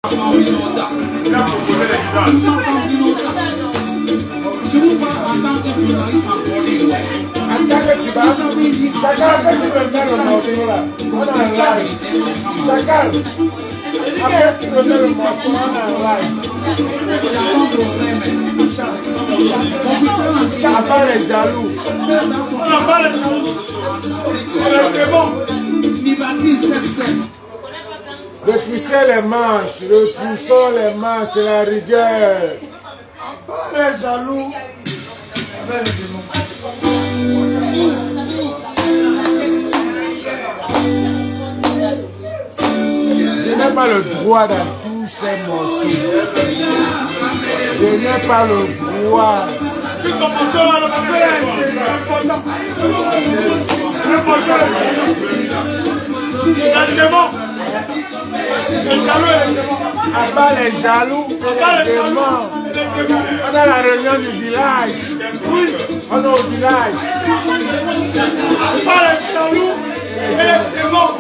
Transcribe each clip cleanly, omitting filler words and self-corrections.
Je vous parle en tant que journaliste en Corée. En tant que tu vas, chacun fait tu peux faire le morceau là. On est en live. Chacun. Après tu peux faire le morceau, on est en live. Il n'y a pas de problème. On n'a pas les jaloux. On n'a pas les jaloux. C'est bon. Retroussez les manches, retroussons les manches, la rigueur. Pas les jaloux. Je n'ai pas le droit dans tous ces morceaux. Je n'ai pas le droit. À part les jaloux et les démons. On a la réunion du village. Oui, on est au village. À part les jaloux et les démons.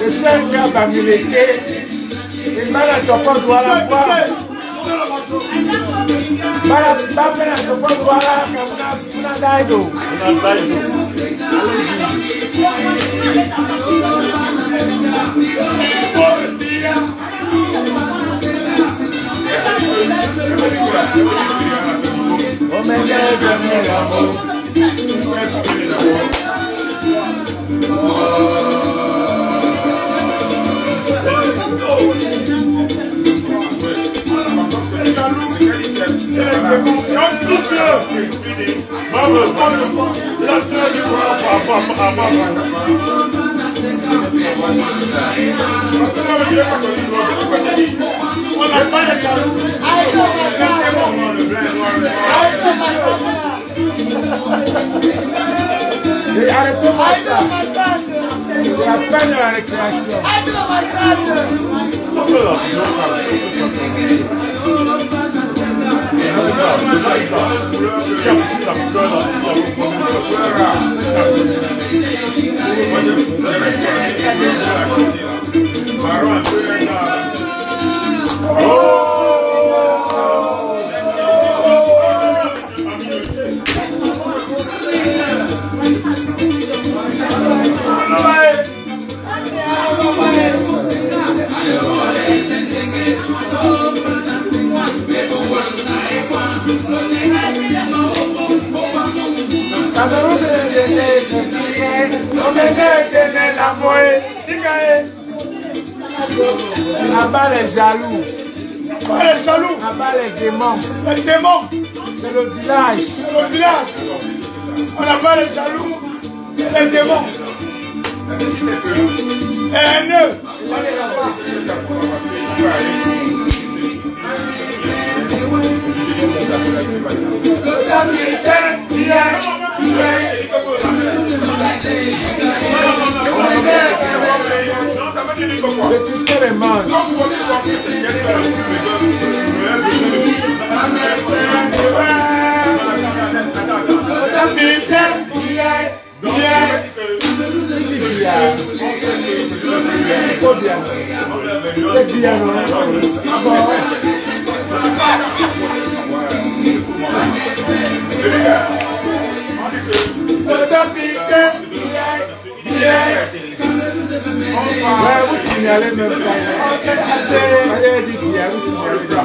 Je suis un gars bamileke. Il m'a la topo doit la voir. Para papel a topo doit la una daido. Oh me de amor. Arrêtez-moi ça. C'est la peine de la récréation. Abat les jaloux. Pas les jaloux. Abat les démons. Les démons. C'est le village. C'est le village. On n'a pas les jaloux et les démons. Et haineux. Et tu sais les manches. Vous signalez même pas. Allez, dit bien, vous signalez déjà.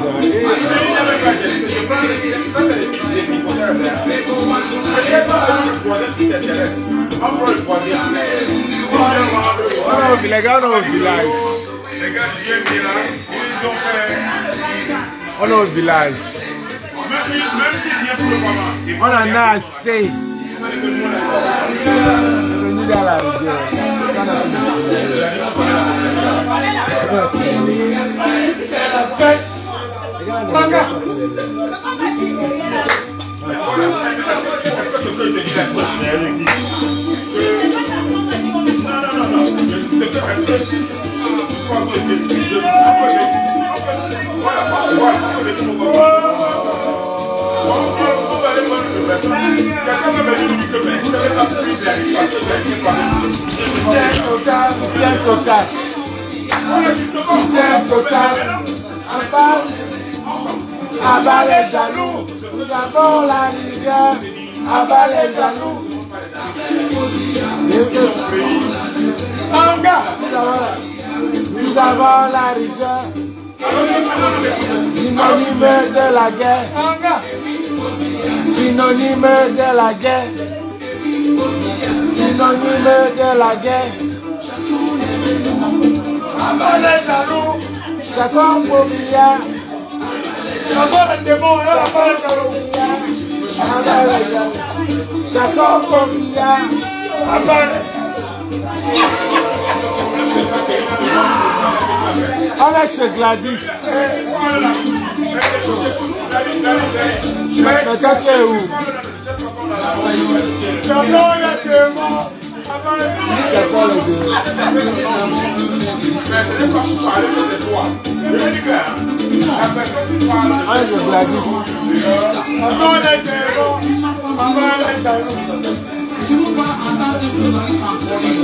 Les gars, on est au village. Les gars viennent de là, ils ont fait. On est au village. Même s'ils viennent pour le On moment. en a assez. On est venu dans la rivière. C'est la fête. Soutien total. Soutien total. Abat les jaloux. Nous avons la rivière. Abat les jaloux. Nous avons la rigueur. Synonyme de la guerre. Synonyme de la guerre. Synonyme de la guerre. Chassons pour billard. Chassons pour billard. On est chez Gladys. Mais toi tu es où? C'est quoi le deux? On est chez Gladys. Je vous parle en tant que journaliste en Corée.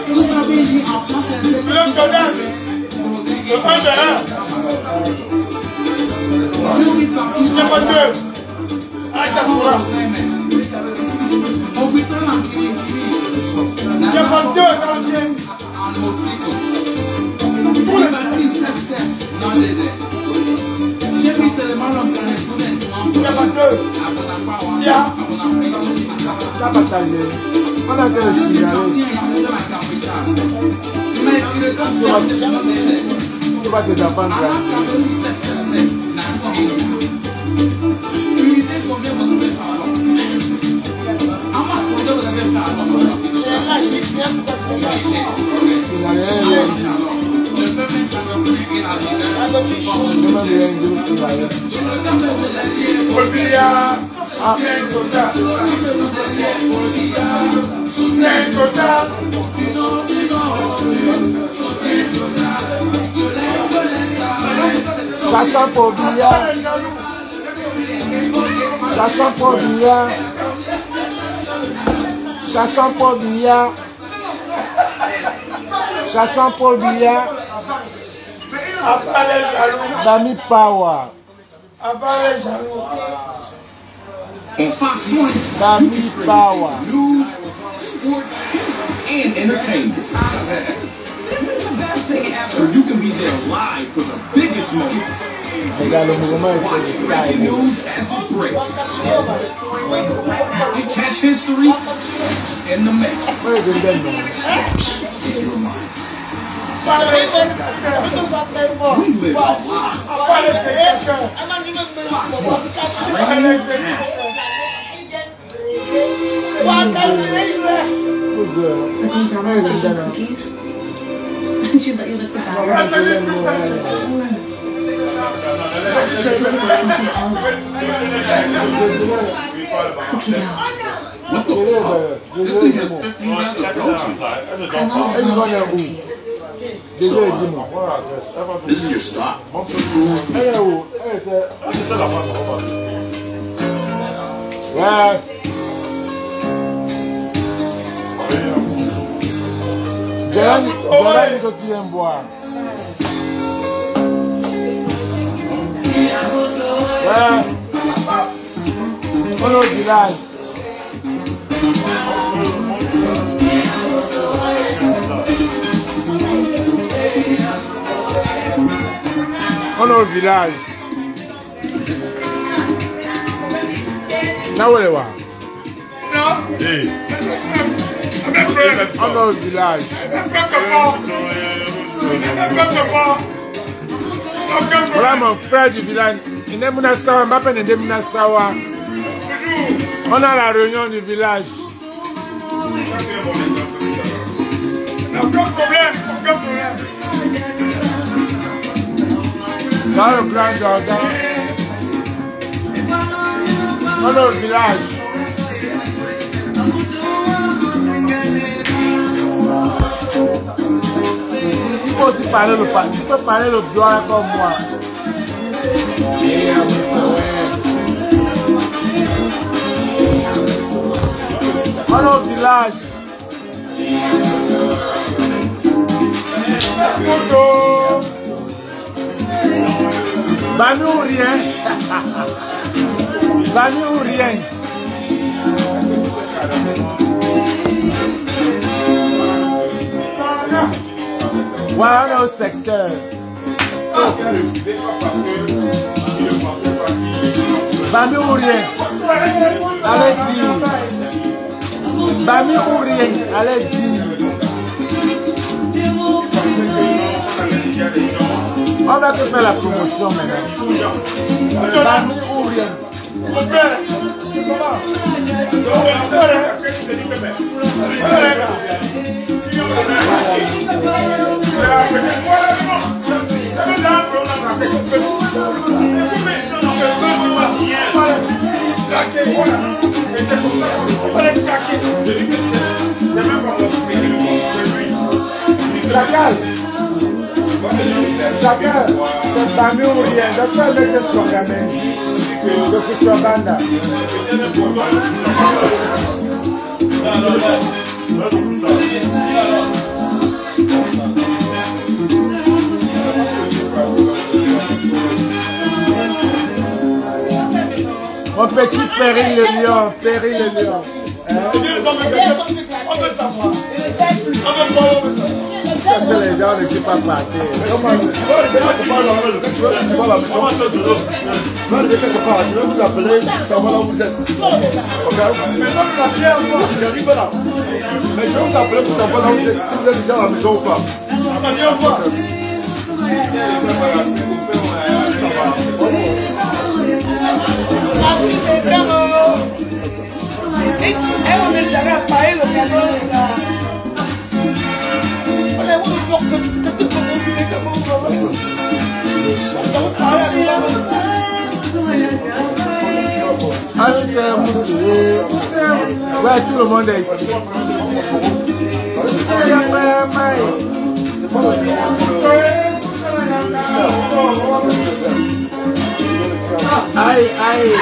Vous avez dit en France je suis parti au putain en mostico. Il m'a pris 7 dans les dés. J'ai pris seulement l'homme dans les tournettes. On a je suis parti en de la capitale. Mais tu le donnes 7 dans les dés. Tu vas te défendre. Unité, combien vous avez fait alors? Combien vous avez fait alors? Je peux mettre la soutien total. Chassons pour billard. Chassons pour billard. Chassons pour billard. Chassons pour billard. Dami Power. On Fox 1, Dami Power. news, sports, and entertainment. So you can be there live for the biggest moments. Breaking news as it breaks. And catch history in the making. We live our cookies? Should let you lift the battery. Cookie dough. What the fuck? This thing has 15 grams of protein. So, this is your stop. Ouais. J'ai dit que tu aimes boire. Ouais. On est au village. On est au village. Now where they are? On est au village. Voilà mon frère du village. Il est Mounasawa, ma peine est Mounasawa. On a la réunion du village. Aucun problème. Dans le plan Jordan. On est au village. Il faut aussi parler le pas. Tu peux parler le doigt comme moi. On est au village. Bami ou rien. Bami ou rien. Voilà au secteur. Bami ou rien. Allez dire. Bami ou rien. Allez dire. On va te faire la promotion maintenant. Bami ou rien. Chacun, c'est Bami ou rien. Docteur, le que soit gamin. De Kuchobanda. Mon petit Péri le lion, Péri le lion. Ça c'est les gens qui ne peuvent pas partir. Je vais vous appeler, savoir là où vous êtes. J'arrive là. Mais je vais vous appeler pour savoir là où vous êtes, si vous êtes déjà à la maison ou pas. Ouais, tout le monde est ici. Aïe, aïe.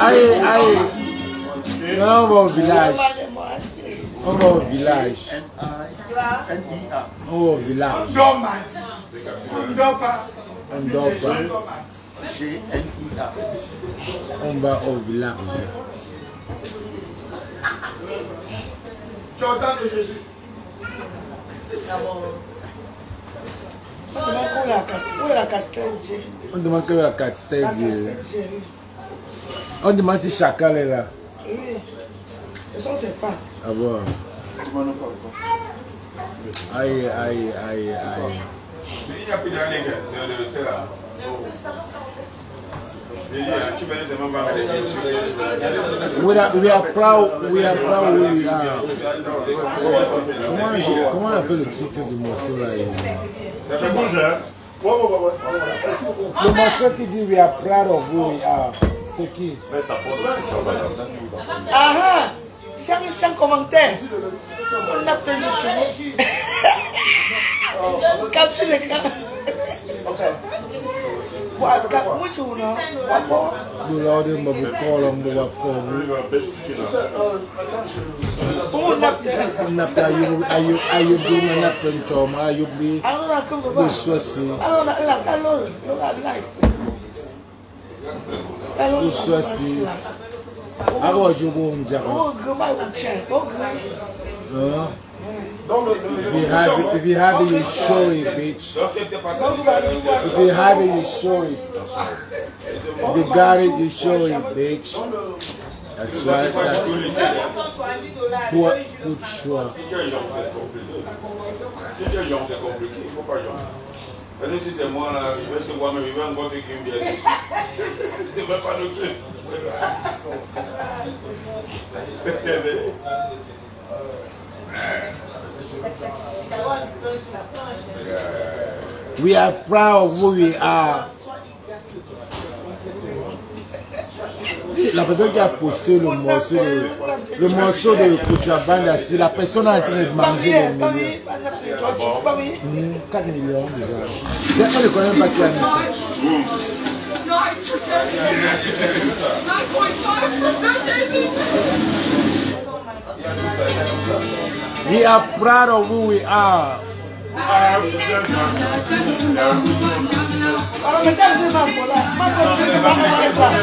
Aïe, aïe. On va au village. On va au village. On va au village. On dort pas. G-N-I-A. On va au village. Jordan de Jésus. Où est la casquette? On demande que la casquette. On demande si Chacal est là. Oui. Ce sont ses femmes. Ah bon? Aïe, aïe, aïe, aïe. We are proud who we are. Comment on appelle le titre du morceau là? Le morceau qui dit we are proud of who we are. C'est qui? Ah ah! Sans commentaire. On a pris le capture l'écran. Ok. The Lord in the call on the phone. Are you doing an apple job? Are you be? Tout ça, c'est... Alors, je vais vous dire. If you have it, you show it, bitch. If you have it, you show it. If you got it, you show it, bitch. That's right. Pour choix. Si c'est moi là, il va te voir, mais il va encore te guérir. Il ne va pas noter. We are proud of who we are. La personne qui a posté le morceau de Kuchabanda, c'est la personne en train de manger les millions. 4 millions déjà. On ne connaît pas qui a mis ça. 9%. We are proud of who we are.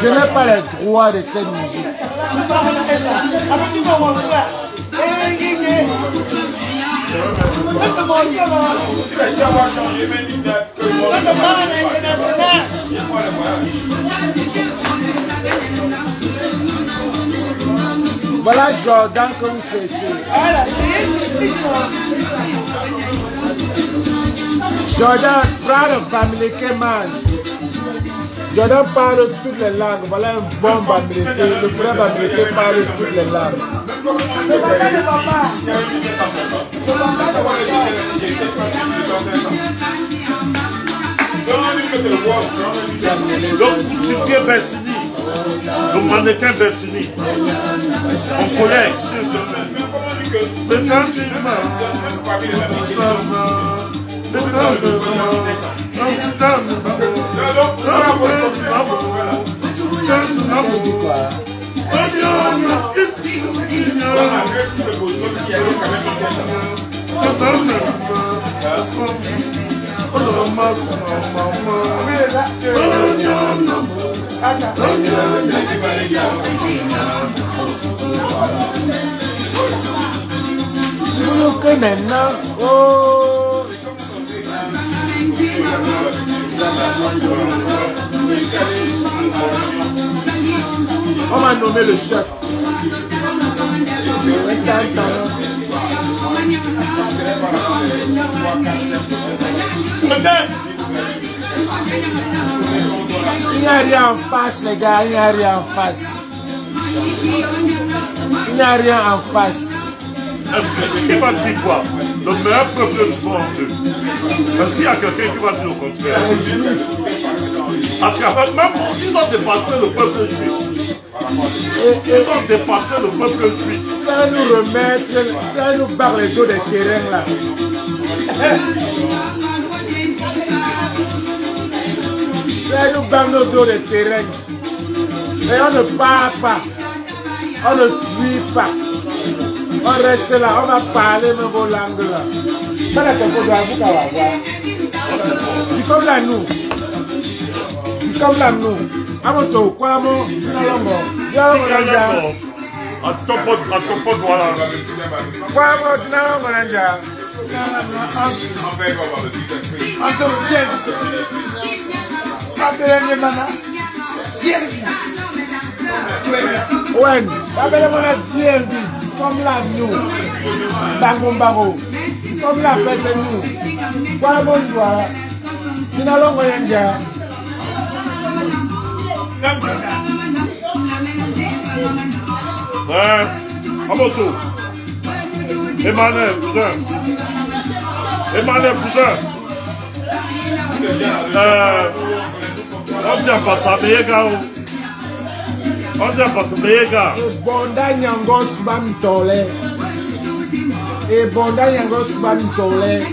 Je n'ai pas les droits de cette musique. Voilà Jordan que vous cherchez. Jordan, proud of Bamileke man. Jordan parle toutes les langues. Voilà un bon Bamileke. Le vrai Bamileke parle toutes les langues. Donc, tu es Bertini. Le mannequin Bertini. On connaît. Que maintenant, oh, on m'a nommé le chef. Il n'y a rien en face, les gars, il n'y a rien en face. Il n'y a rien en face. Qui va dire quoi? Le meilleur peuple du monde. Est-ce qu'il y a quelqu'un qui va dire le contraire? Les juifs. À travers même, ils ont dépassé le peuple juif. Ils ont dépassé le peuple juif. Ils vont nous remettre, ils vont nous barrer les dos des terrains là. Ils vont nous barrer nos dos des terrains. Et on ne part pas. On ne fuit pas. On reste là, on va parler même vos langues là. C'est comme la nous. C'est comme la nous. Amoto, quoi mon, à ton pote, voilà. Quoi mon, tu n'as ouais, comme la nous, Bango, comme la bête nous. Voilà bon, voilà. Tu n'as rien dire. Ouais, Amoto. Emmanuel, cousin. On tient pas ça, mais on tient pas ça, mais Bonda Nyangos Bantole. Et Bonda Nyangos Bantole.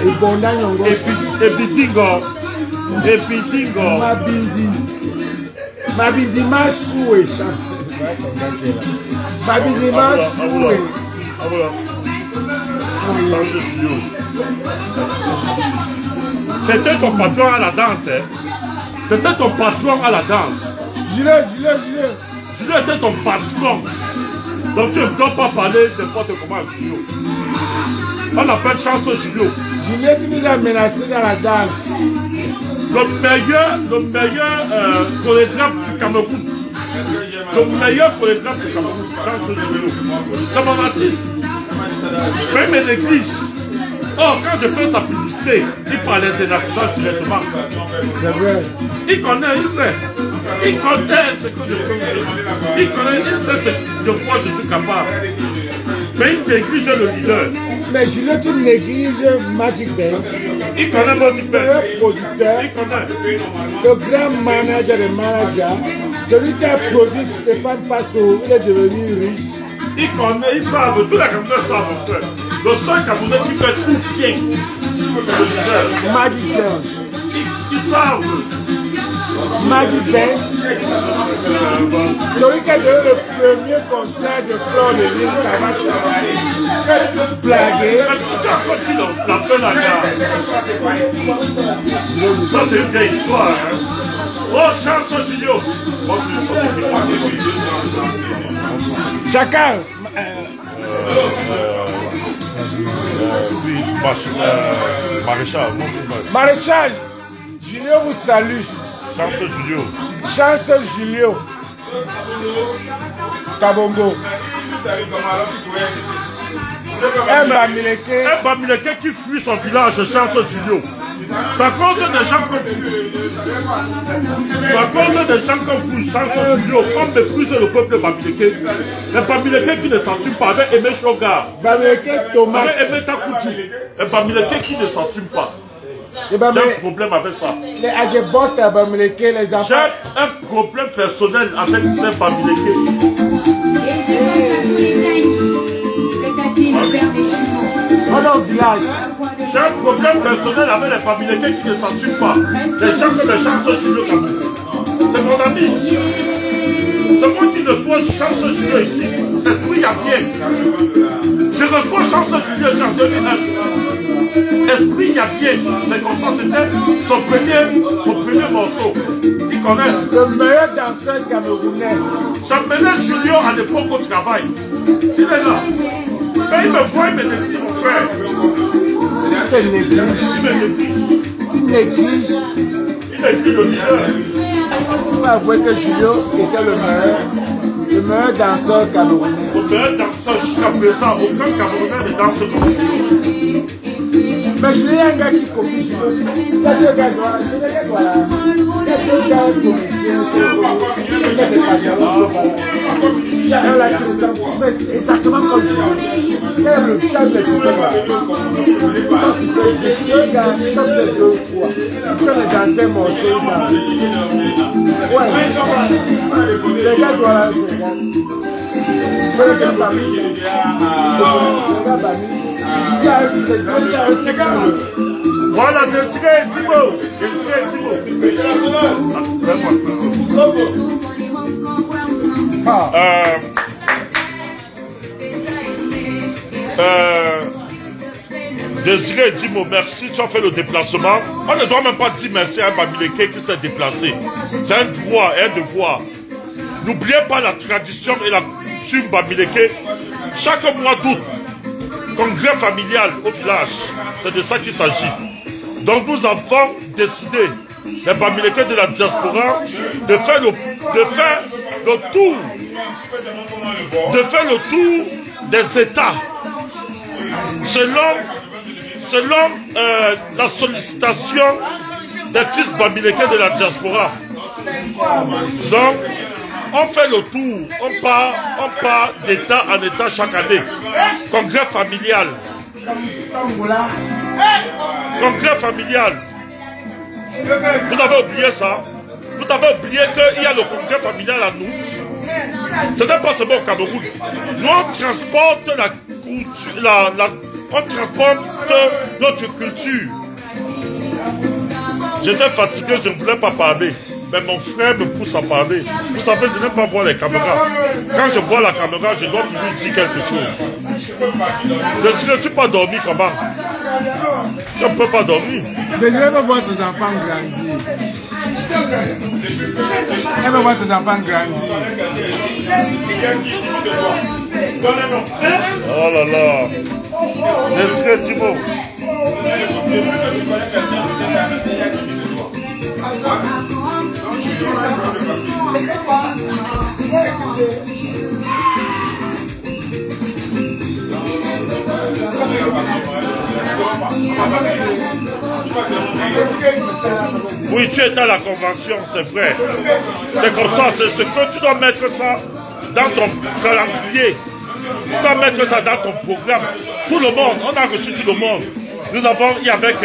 Et Bonda Nyangos. Et Pitingo. Mabindi Masoué. Mabindi Masoué. C'était ton patron à la danse. Hein? C'était ton patron à la danse. Gilet. Julio était ton patron. Donc tu ne dois pas parler n'importe comment à Julio. On appelle Chanson Julio. Julio, tu nous as menacé dans la danse. Le meilleur chorégraphe du Cameroun. Le meilleur chorégraphe du Cameroun, Chanson Julio. C'est mon artiste. Mais il me néglige. Oh, quand je fais sa publicité, il parle international directement. C'est vrai. Il connaît, il sait. Il connaît ce que je peux. Il connaît, il sait de quoi je suis capable. Mais il néglige le leader. Mais Julio, tu négliges Magic Dance. Il connaît Magic Dance. Le producteur, Il connaît. le grand manager des managers, celui qui a produit Stéphane Passo, il est devenu riche. Il connaît, il savent, tous les Camerounais savent, mon frère. Le seul Camerounais qui fait tout bien, c'est le leader. Magic Dance. Ils savent. Magic Dance. Celui qui a donné le premier concert de Flore de Lille, Kamacha. Blagué. Tu as continué la fin la gare. Ça, c'est une vieille histoire. Hein. Oh, Chanson Julio. Chacun. Oui, Maréchal. Maréchal, Julio vous salue. Chanson Julio. Chanson Julio. Kabongo. Un Bamileke qui fuit son village, Chanson Julio. C'est à cause des gens comme vous. C'est à cause des gens comme vous, Chanson Julio, comme méprise le peuple Bamileke. Les Bamileke qui ne s'assument pas, avec Aimé Choga. Bamileke Thomas. Avec Aimé Takoutou. Les Bamileke qui ne s'assument pas. J'ai un problème avec ça. Les Adjebotes à Bamileke, les enfants. J'ai un problème personnel avec ces Bamileke. On est au village. J'ai un problème personnel avec les Bamileke qui ne s'assument pas. Les gens comme les Chansons Julio Cameroun. C'est mon ami. Le monde qui reçoit Chanson Julio ici, l'esprit y a bien. Je reçois Chanson Julio en 2001. Esprit y a bien. Mais comme ça, c'était son premier morceau. Il connaît. Le meilleur danseur camerounais. J'amenais Julio à l'époque au travail. Il est là. Mais il me voit, il me néglige, mon frère. Il te néglige. Il me néglige. Tu négliges. Il néglige le leader. On va avouer que Julio était le meilleur danseur camerounais. Le meilleur danseur jusqu'à présent, aucun Camerounais ne danse comme Julio. Mais Julio est un gars qui copie Julio. Il y a deux gars il y a un là qui ressemble exactement comme Julio. Il y a le stade de Julio. Ça, c'est deux gars, ça fait 2 ou 3. Ils font les anciens morceaux. Ouais. Les gars doivent les gars parmi. Voilà, Désiré Timo. Désiré Timo, merci, tu as fait le déplacement. On ne doit même pas dire merci à un Bamileke qui s'est déplacé. C'est un droit et un devoir. N'oubliez pas la tradition et la coutume Bamileke. Chaque mois d'août, congrès familial au village, c'est de ça qu'il s'agit. Donc nous avons décidé, les Bamileke de la diaspora, de faire le tour des États selon la sollicitation des fils Bamileke de la diaspora. Donc on fait le tour, on part d'État en État chaque année. Congrès familial. Congrès familial. Vous avez oublié ça? Vous avez oublié qu'il y a le congrès familial à nous. Ce n'est pas seulement au Cameroun. Nous on transporte on transporte notre culture. J'étais fatigué, je ne voulais pas parler. Mais mon frère me pousse à parler. Vous savez, je n'aime pas voir les caméras. Quand je vois la caméra, je dois toujours dire quelque chose. Je ne suis pas dormi comment? Je ne peux pas dormir. Je dirais pas voir ses enfants grandir. Elle veut voir ses enfants grandir. Oh là là. Est-ce que Thibaut? Oui, tu es à la convention, c'est vrai. C'est comme ça, c'est ce que tu dois mettre ça dans ton calendrier. Tu dois mettre ça dans ton programme. Tout le monde, on a reçu tout le monde. Nous avons, il y avait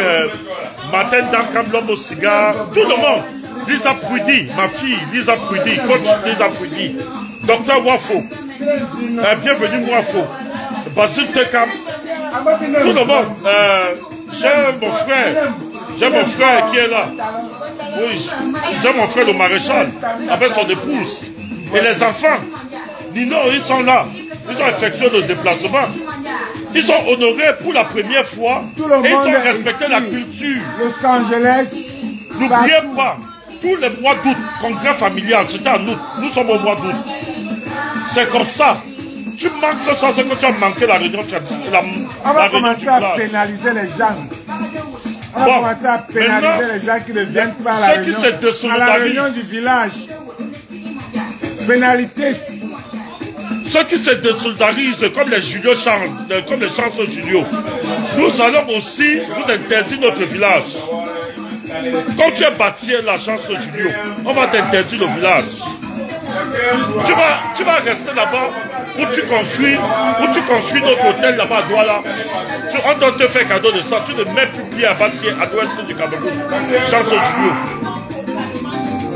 Martin Dankam, l'homme au cigare, tout le monde. Lisa Prudy, ma fille, Lisa Prudy, coach Lisa Prudy, Docteur Wafo, bienvenue Wafo, Basile Tekam, tout le monde. J'ai mon frère qui est là. Oui, j'ai mon frère le maréchal, avec son épouse. Et les enfants, Nino, ils sont là. Ils ont effectué le déplacement. Ils sont honorés pour la première fois. Tout le monde et ils ont respecté ici. la culture. Los Angeles. N'oubliez pas, tous les mois d'août, congrès familial, c'était en août. Nous sommes au mois d'août. C'est comme ça. Tu manques ça, c'est que tu as manqué la réunion. On va commencer à pénaliser les gens. On va commencer à pénaliser les gens qui ne viennent pas à la réunion du village. Pénalité. Ceux qui se désolidarisent, comme les Julio Charles, comme les chansons Julio, nous allons aussi vous interdire notre village. Quand tu es bâti la chanson Julio, on va t'interdire le village. Tu vas rester là-bas où tu construis notre hôtel là-bas à Douala. On doit te faire cadeau de ça. Tu ne mets plus pied à bâtir à l'ouest du Cameroun. Chanson Julio.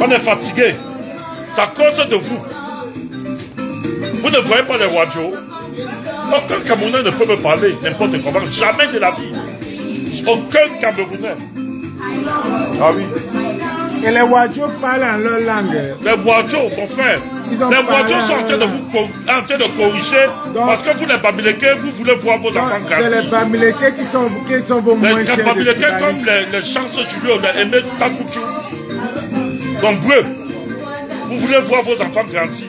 On est fatigué. C'est à cause de vous. Vous ne voyez pas les Wadjo. Aucun Camerounais ne peut me parler n'importe comment. Jamais de la vie. Aucun Camerounais. Ah oui. Et les Wadjo parlent en leur langue. Les Wadjo, mon frère. Les Wadjo sont en train de corriger. Donc, parce que vous, les Bamileke, vous voulez voir vos enfants grandir. C'est les Bamileke qui sont vos moins chers. Les Bamileke comme les chansons Julio, les Aimé Takouchou. Donc, bref, vous voulez voir vos enfants grandir.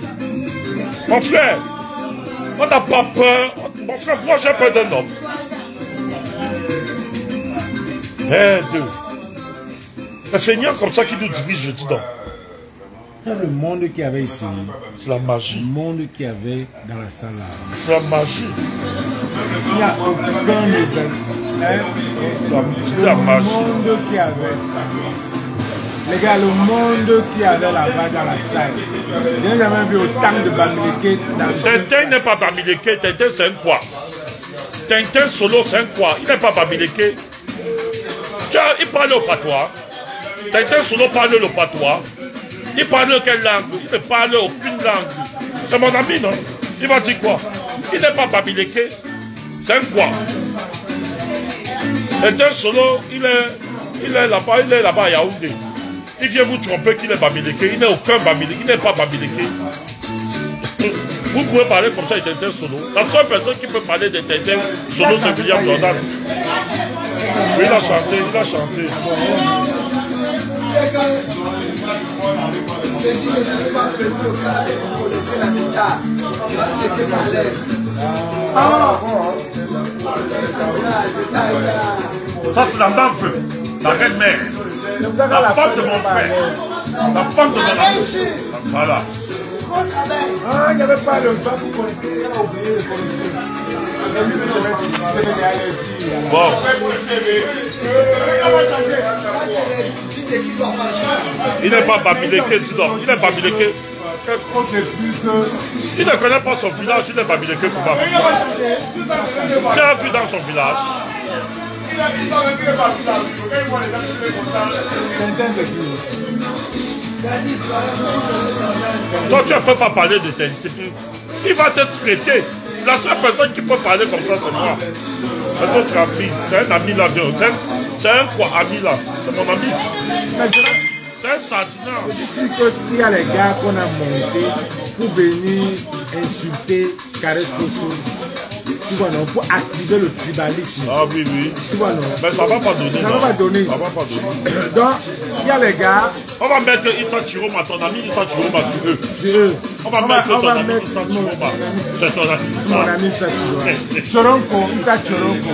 Mon frère, on n'a pas peur. Mon frère, moi j'ai peur d'un homme. Un seigneur comme ça qui nous dirige, je dis donc. Le monde qu'il y avait ici, c'est la magie. Le monde qu'il y avait dans la salle là. C'est la magie. Il n'y a aucun événement. C'est la magie. Le monde qu'il y avait. Les gars, le monde qu'il y avait là-bas dans la salle. Je n'ai jamais vu autant de Bamileke dans Tintin n'est pas Bamileke, Tintin c'est un quoi. Tintin solo c'est un quoi. Il n'est pas Bamileke. Il parle au patois. Tintin solo parle le patois. Il parle quelle langue? Il ne parle aucune langue. C'est mon ami, non? Il va dire quoi? Il n'est pas Bamileke. C'est un quoi. Tintin solo, il est là-bas à Yaoundé. Il vient vous tromper qu'il est Bamileke. Il n'est aucun Bamileke. Il n'est pas Bamileke. Vous pouvez parler comme ça de Tintin solo. La seule personne qui peut parler de Tintin solo, c'est William Jordan. Oui, il a chanté, il a chanté. Ça, c'est la baffe, la reine-mère. La femme de mon frère. La femme de mon ami. Voilà. Ah, il n'y avait pas le bas pour connecter. Il a oublié de connecter. Bon. Il n'est pas Bamileke, tu dors. Il est Bamileke. Il ne connaît pas son village, il est Bamileke pour Bamileke. Tu as vu dans son village. Toi, tu ne peux pas parler de tel. Il va te traiter. La seule personne qui peut parler comme ça, c'est moi. C'est notre ami. C'est un ami là. C'est un quoi ami là. C'est mon ami. C'est un sardinat. Je suis sûr que s'il y a les gars qu'on a montés pour venir insulter Caresse Kosso, Tu vois, non, pour activer le tribalisme. Ah oui, oui. Tu vois, non. Mais ça va pas donner. Ça va pas donner. Ça va pas donner. Donc, il y a les gars. On va mettre Issa Chiroma, ton ami Issa Chiroma sur eux. C'est eux. On va mettre ton ami Issa Chiroma. C'est ton ami Issa. Mon ami Issa Chiroma. Choronko, Issa Choronko.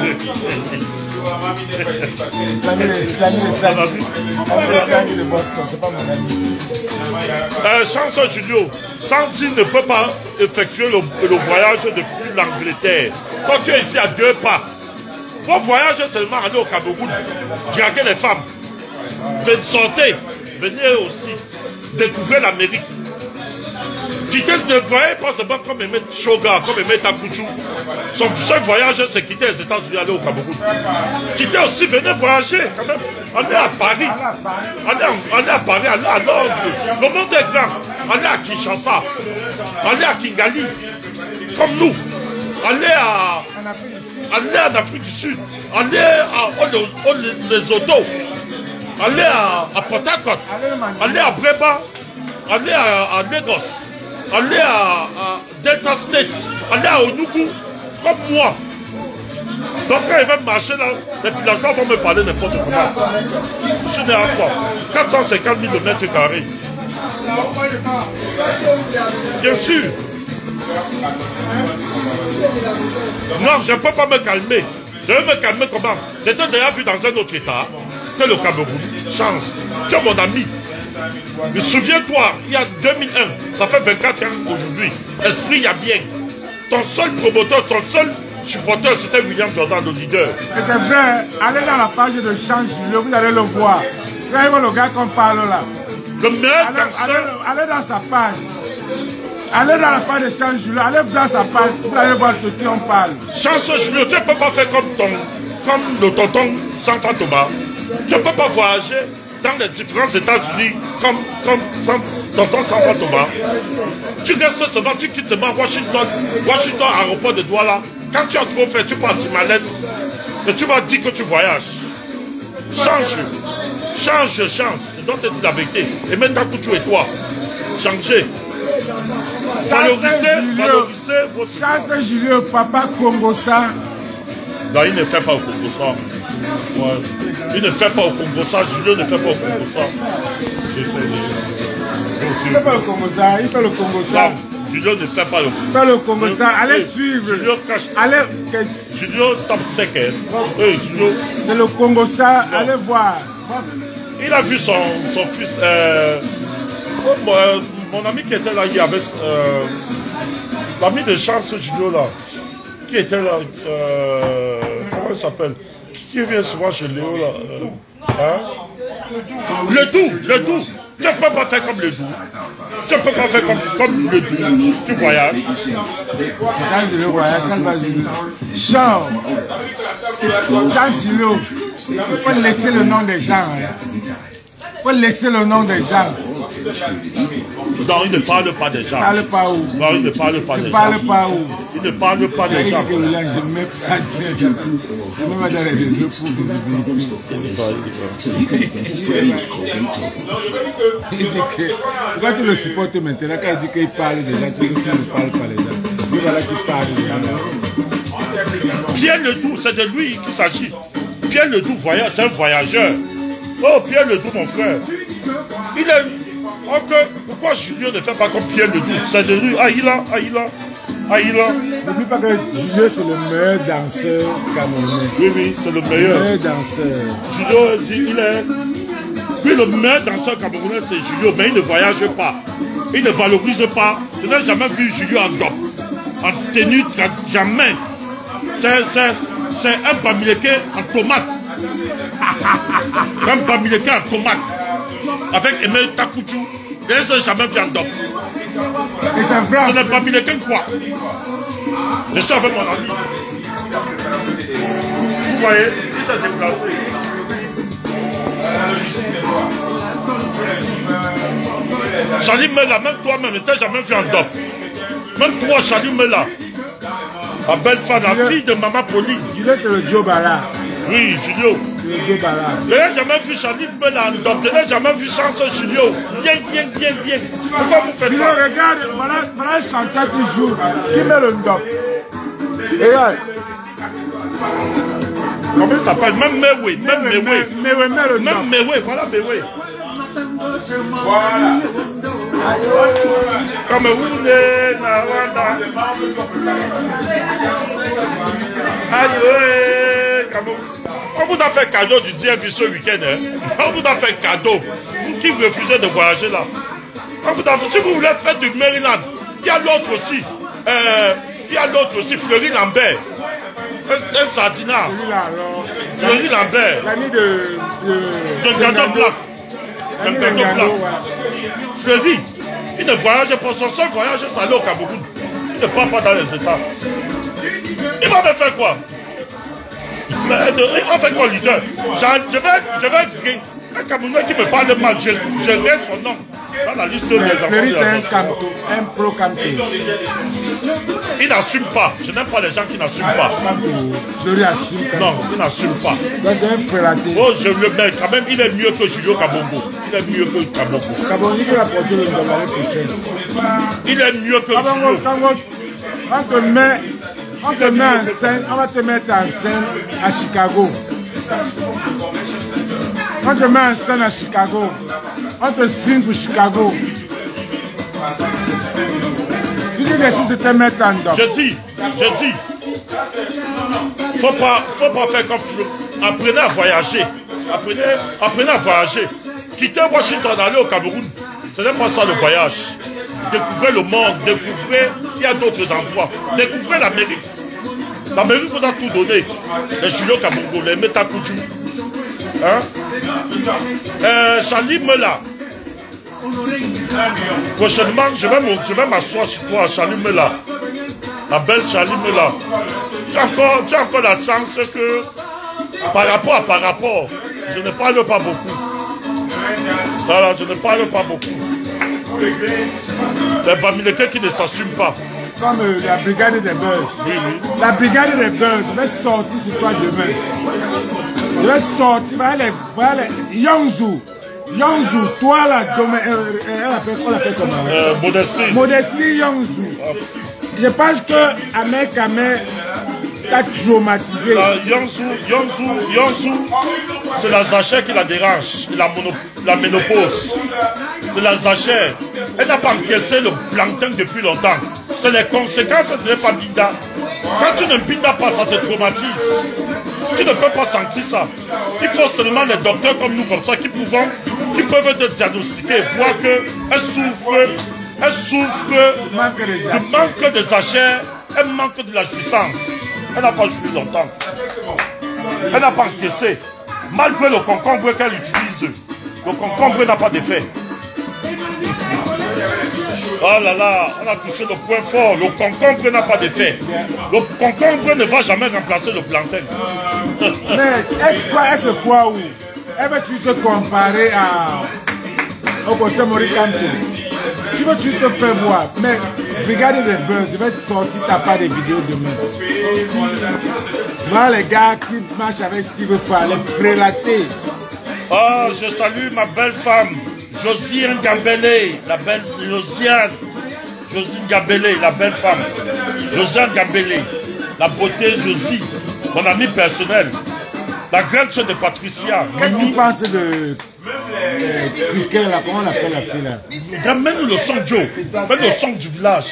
L'ami de Boston, c'est pas mon ami. Chance Julio, Santi ne peut pas effectuer le voyage depuis l'Angleterre. Quand tu es ici à 2 pas, ton voyage est seulement aller au Cameroun, draguer les femmes. Sortez, venez aussi découvrir l'Amérique. Quitter ne voyait pas seulement comme Aimé Shoga, comme Aimé Takuchu. Son seul voyage, c'est quitter les États-Unis, aller au Cameroun. Quitter aussi, venez voyager quand même. Allez à Paris. Allez à Paris, allez à Londres. Le monde est grand. Allez à Kinshasa. Allez à Kigali. Comme nous. Allez en Afrique du Sud. Allez à Lesotho. Allez à Port Harcourt. Allez à Breba. Allez à Lagos. Allez à Delta State, allez à Onugu, comme moi. Donc quand ils vont marcher là, les villageois vont me parler n'importe comment. Je suis né à quoi 450 000 mètres carrés. Bien sûr. Non, je ne peux pas me calmer. Je vais me calmer comment? J'étais déjà vu dans un autre état que le Cameroun. Chance. Tu es mon ami. Mais souviens-toi, il y a 2001, ça fait 24 ans aujourd'hui, Esprit y a bien. Ton seul promoteur, ton seul supporter, c'était William Jordan, le leader. Et c'est vrai, allez dans la page de Chance Julio, vous allez le voir. Regardez le gars qu'on parle là. Le meilleur danseur. Allez dans sa page. Allez dans la page de Chance Julio, allez dans sa page, vous allez voir de qui on parle. Chance Julio, tu ne peux pas faire comme le tonton Sanfa Thomas. Tu ne peux pas voyager dans les différents États-Unis comme tonton Sanfa Thomas. Tu restes seulement, tu quittes seulement Washington, aéroport de Douala. Quand tu as trop fait, tu passes Malette et tu vas dire que tu voyages. Change. Je dois te dire la vérité. Et maintenant que tu es toi, changez. Valorisez votre... Chance Julio, papa Congosa. Non, il ne fait pas au Congosa. Ouais. Il ne fait pas au Congosa. Julio ne fait pas au Congosa. Il ne fait pas le Congosa. Il fait le Congosa. Julio ne fait pas le Congosa. Il fait le Congosa. Allez suivre. Julio cache. Allez. Julio tape sec. Julio. C'est le Congosa. Allez voir. Il a vu son fils. Mon ami qui était là, il y avait l'ami de Chance Julio là, qui était là, comment il s'appelle, qui vient souvent chez Léo là, le doux, tu ne peux pas faire comme le doux, tu ne peux pas faire comme le doux, tu voyages. Quand je le voyage, Chance Julio, il faut laisser le nom des gens. Il faut laisser le nom des gens. Non, il ne parle pas des gens. Il ne parle pas où? Non, il ne parle pas des gens. Il ne parle pas où? Il ne parle pas des gens. Je ne mets pas dans les réseaux pour visibilité. Il dit que, quand tu le supportes maintenant, quand il dit qu'il parle des gens, tu ne parles pas des gens. Il voilà qui parle des gens. Pierre Ledoux, c'est de lui qu'il s'agit. Pierre Ledoux, c'est un voyageur. Oh, Pierre Ledoux, mon frère. Il est... Pourquoi Julio ne fait pas comme Pierre Ledoux? C'est de lui. Aïla. N'oublie pas que Julio, c'est le meilleur danseur camerounais. Oui, c'est le meilleur. Le meilleur danseur. Julio dit, il est... Oui, le meilleur danseur camerounais, c'est Julio, mais il ne voyage pas. Il ne valorise pas. Je n'ai jamais vu Julio en dop. En tenue, jamais. C'est un bamileke en tomate. Un bamileke en tomate. Avec Aimé Takuchu. Je n'ai jamais vu en dop. Et c'est vrai. Ce n'est pas bamileke quoi. Je suis avec mon ami. Vous voyez, il s'est déplacé. Charlie Mela, même toi-même, tu n'as jamais vu en dop. Même toi, Charlie Mela. La belle femme, la fille de Maman Poli. Julio, c'est le Joe Bala. Oui, Julio. Le Joe Bala. Je n'ai jamais vu Charlie Mela en dop. Je n'ai jamais vu Chance Julio. Viens. Pourquoi vous faites Julio, ça? regarde, voilà un chanteur qui joue, qui met le dop. Regarde. Comment il s'appelle? Même Mewe. Même Mewe. Même Mewe. Voilà Mewe. Voilà. Cameroun et Nawanda. Aïe, Cameroun. On vous a fait cadeau du DMV ce week-end. Hein? On vous a fait cadeau. Vous qui refusez de voyager là. On vous a fait, si vous voulez faire du Maryland, il y a l'autre aussi. Il y a l'autre aussi, Fleury Lambert. Un sardinat. Fleury Lambert. L'ami de Gandon Black. Fleury, il ne voyage pas. Son seul voyage, c'est aller au Cameroun. Il ne part pas dans les États. Il va me faire quoi? Il va faire quoi, leader? Je vais un Camerounais qui me parle mal, je laisse son nom dans la liste des enfants. Fleury, c'est un pro-Camté. Il n'assume pas. Je n'aime pas les gens qui n'assument pas. Fleury assume. Non, il n'assume pas. Oh, je le mets quand même. Il est mieux que Julio Kabongo. Il est mieux que Kabongo. Kabongo, il va porter le nom l'année prochaine. Il est mieux que Julio. On te met en scène, on va te mettre en scène à Chicago. On te met en scène à Chicago. On te signe pour Chicago. Si tu décides de te mettre en dedans. Je dis. Faut pas faire comme Flo. Apprenez à voyager. Apprenez à voyager. Quittez Washington, aller au Cameroun. Ce n'est pas ça le voyage. Découvrez le monde, découvrez, il y a d'autres endroits. Découvrez l'Amérique. L'Amérique vous a tout donné. Les Julio Kabongo, les Metakoudjou. Hein? Charlie Mela. Prochainement, je vais m'asseoir sur toi, Charlie Mela. La belle Charlie Mela. Tu as encore la chance que, par rapport, je ne parle pas beaucoup. Voilà, je ne parle pas beaucoup. Les Bamileke qui ne s'assument pas. Comme la brigade des buzz. Oui. La brigade des buzz va sortir sur toi demain. Je vais sortir, voilà les Yongzou, toi là, on l'appelle comment? Modestie Yongzou. Je pense que Ahmed Kamel t'a traumatisé. Yongzou, c'est la Zaché qui la dérange, la ménopause. C'est la Zaché. Elle n'a pas encaissé le plancton depuis longtemps. C'est les conséquences de ne pas binda. Quand tu ne bindas pas, ça te traumatise. Tu ne peux pas sentir ça. Il faut seulement des docteurs comme nous, comme ça, qui peuvent te diagnostiquer, voir qu'elle souffre du manque de sachet, elle manque de la jouissance. Elle n'a pas joué longtemps. Elle n'a pas encaissé. Malgré le concombre qu'elle utilise, le concombre n'a pas d'effet. Oh là là, on a touché le point fort. Le concombre n'a pas d'effet. Le concombre ne va jamais remplacer le plantain. Mais est-ce quoi où elle va-tu se comparer au conseil Maurice Kamto? Tu veux-tu te faire voir? Mais regardez les buzz, je vais te sortir ta part des vidéos demain. Voilà les gars qui marchent avec Steve Fall, les frélatés. Oh, je salue ma belle femme. Josiane Gambélé, la belle Josiane Gambélé, la belle femme. Josiane Gambélé, la beauté Josie, mon amie personnelle. La grande soeur de Patricia. Qu'est-ce que tu penses de Friquet là? Comment on appelle la fille là? Mets-nous le son Joe. Mets-nous le son du village.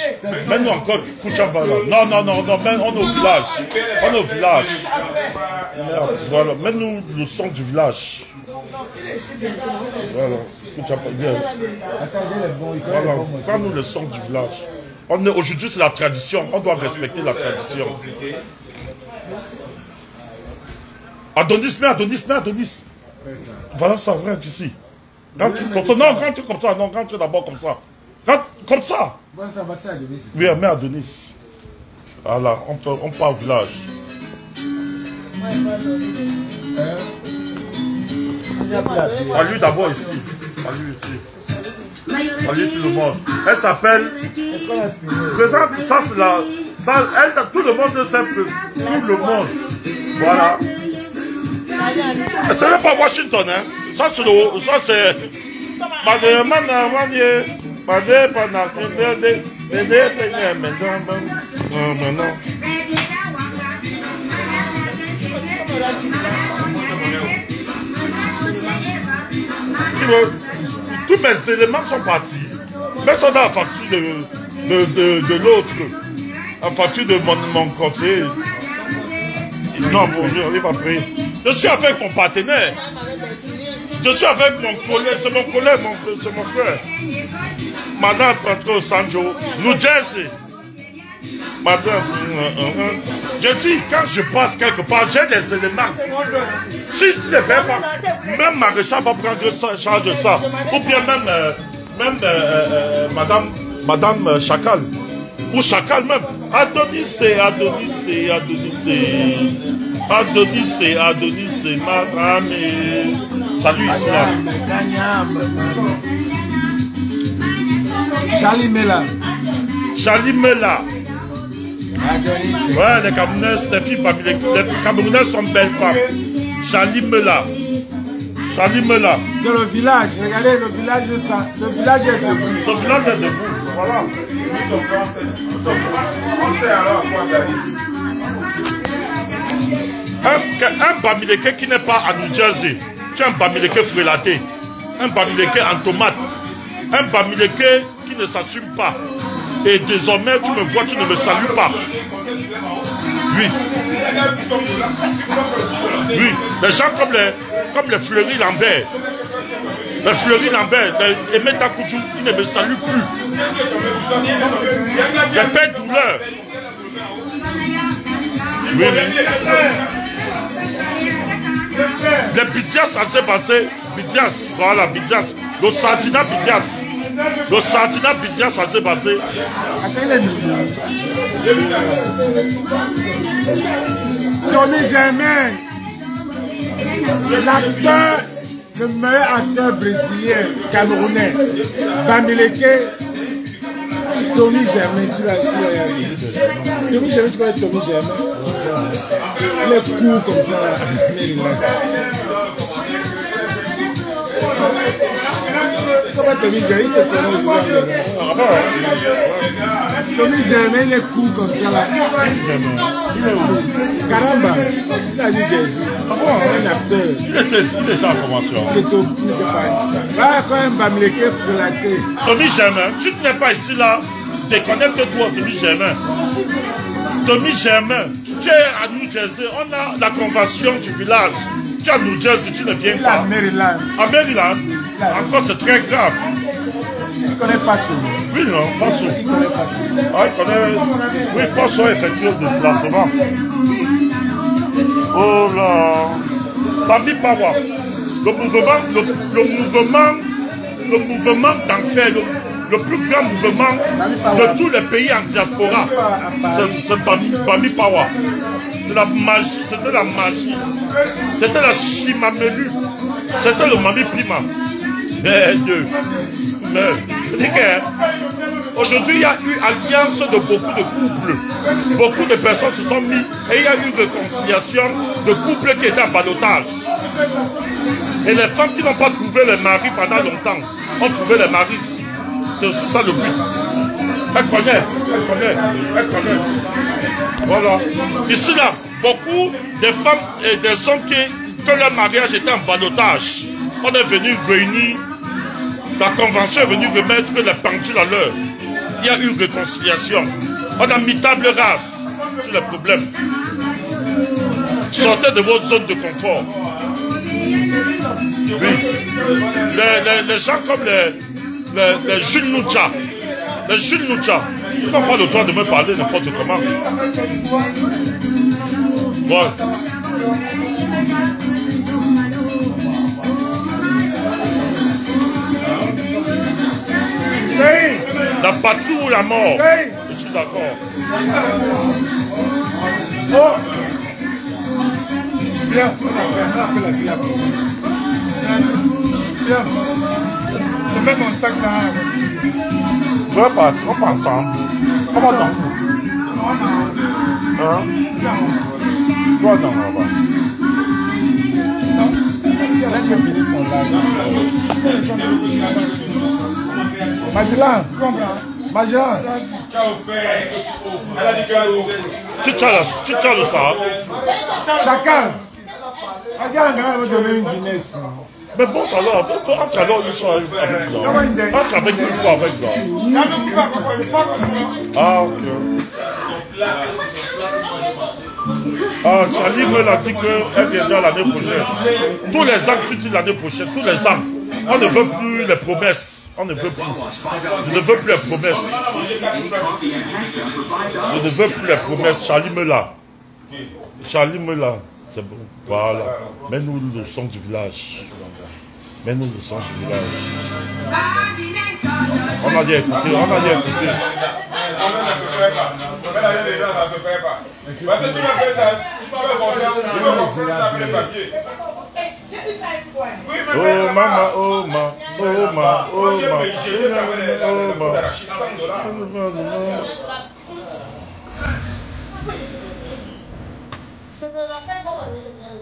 Mets-nous encore Kouchabala. Non, on est au village. On est au village. Voilà, mets-nous le son du village. Voilà. Voilà, prends-nous le son du village. Aujourd'hui, c'est la tradition. On doit respecter la tradition. Adonis. Voilà, ça vrai ici. Rentre comme ça. Non, rentre d'abord comme ça. Rentre comme ça. Oui, mets Adonis. Voilà, on part au village. Salut d'abord ici. Salut ici. Salut tout le monde. Elle s'appelle. Présente, ça c'est la. Ça, elle, tout le monde sait. Tout le monde. Voilà. Ce n'est pas Washington, hein. Ça c'est. Tous mes éléments sont partis. Mais ça dans la facture de l'autre. La facture de mon conseiller. Non, bonjour, il va payer. Je suis avec mon partenaire. Je suis avec mon collègue, c'est mon collègue, c'est mon frère. Madame Patro Sanjo, New Jersey. Madame, je dis, quand je passe quelque part, j'ai des éléments. Si je ne vais pas, même Maréchal va prendre charge de ça. Ou bien même Madame Chacal. Ou Chacal même. Adonis, madame. Salut Islam. Charlie Mela. Charlie Mela. Ouais, les Camerounaises sont belles femmes. Charlie Mela. Charlie Mela. Dans le village, regardez le village de ça. Le village est debout. Le village est debout. Voilà. On sait alors à quoi d'aller. Un Bamileke qui n'est pas à New Jersey, tu as un Bamileke frélaté, un Bamileke en tomate, un Bamileke qui ne s'assume pas. Et désormais, tu me vois, tu ne me salues pas. Oui. Oui. Les gens comme les Fleury Lambert. Les Fleury Lambert, les Emeta Koudjou, ils ne me saluent plus. J'ai pas de douleur. Oui, oui. Les Bidias, ça s'est passé. Bidias, voilà, Bidias. Le Sartina Bidias. Le Sartina Bidias, ça s'est passé. Tony Germain, l'acteur, le meilleur acteur brésilien, camerounais, Bamileke. Tony Germain, tu l'as dit. Tony Germain, tu connais Tony Germain? Il est court comme ça. Comment Tony Germain, il te connaît? Tony Germain, il est court comme ça là. Caramba, il a dit Jésus. Un acteur. Il était en formation. Il était au plus de Paris. Là, quand même, Bamileke frélaté. Tony Germain, tu n'es pas ici là. Déconnecte-toi, Tony Germain. Tony Germain, tu es à New Jersey. On a la convention du village. Tu es à New Jersey, tu ne viens Il est pas. à Maryland. À Maryland, encore c'est très grave. Il ne connaît pas ça. Oui, non, pas ça. Il ne connaît pas ça. Ah, il connaît. Oui, pas ça, effectuer le déplacement. Oh là. Bambi Power. Le mouvement d'enfer, le plus grand mouvement de tous les pays en diaspora. C'est Bambi Power. C'est la magie, c'était la magie. C'était la chimamelu. C'était le Mami Pima. Mais aujourd'hui, il y a eu alliance de beaucoup de couples. Beaucoup de personnes se sont mis et il y a eu réconciliation de couples qui étaient en ballottage. Et les femmes qui n'ont pas trouvé les maris pendant longtemps ont trouvé les maris ici. C'est aussi ça le but. Elle connaît. Voilà. Ici là, beaucoup de femmes et des hommes que leur mariage était en ballottage. On est venu réunir. La convention est venue remettre les pendules à l'heure. Il y a eu réconciliation. On a mis table rase sur les problèmes. Sortez de votre zone de confort. Oui. Les gens comme les Jules Noucha. Les Jules Noucha. Ils n'ont pas le droit de me parler n'importe comment. Voilà. La patrie ou la mort? Je suis d'accord. Oh! Viens, viens. Je mets mon sac là. Je vais partir, on va ensemble. Comment donc? Hein? Toi non, là-bas. Là, j'ai fini son live. Magellan. Tu as le ça. Chacun. Mais bon, alors, entre alors une fois avec là. Entre avec une fois avec là. Ah, ok. Ah, Charlie me l'a dit qu'elle viendra l'année prochaine. Tous les ans que tu dis l'année prochaine, tous les ans, on ne veut plus les promesses. On ne veut plus. Je ne veux plus les promesses. Je ne veux plus les promesses. Charlie me l'a. Charlie me l'a. C'est bon. Voilà. Mets-nous le son du village. Mets-nous le son du village. On a dit écouter, on a dit écouter. Parce que tu m'as fait ça, tu m'as compris ça avec les papiers. Oh maman, oh maman, oh maman, oh maman.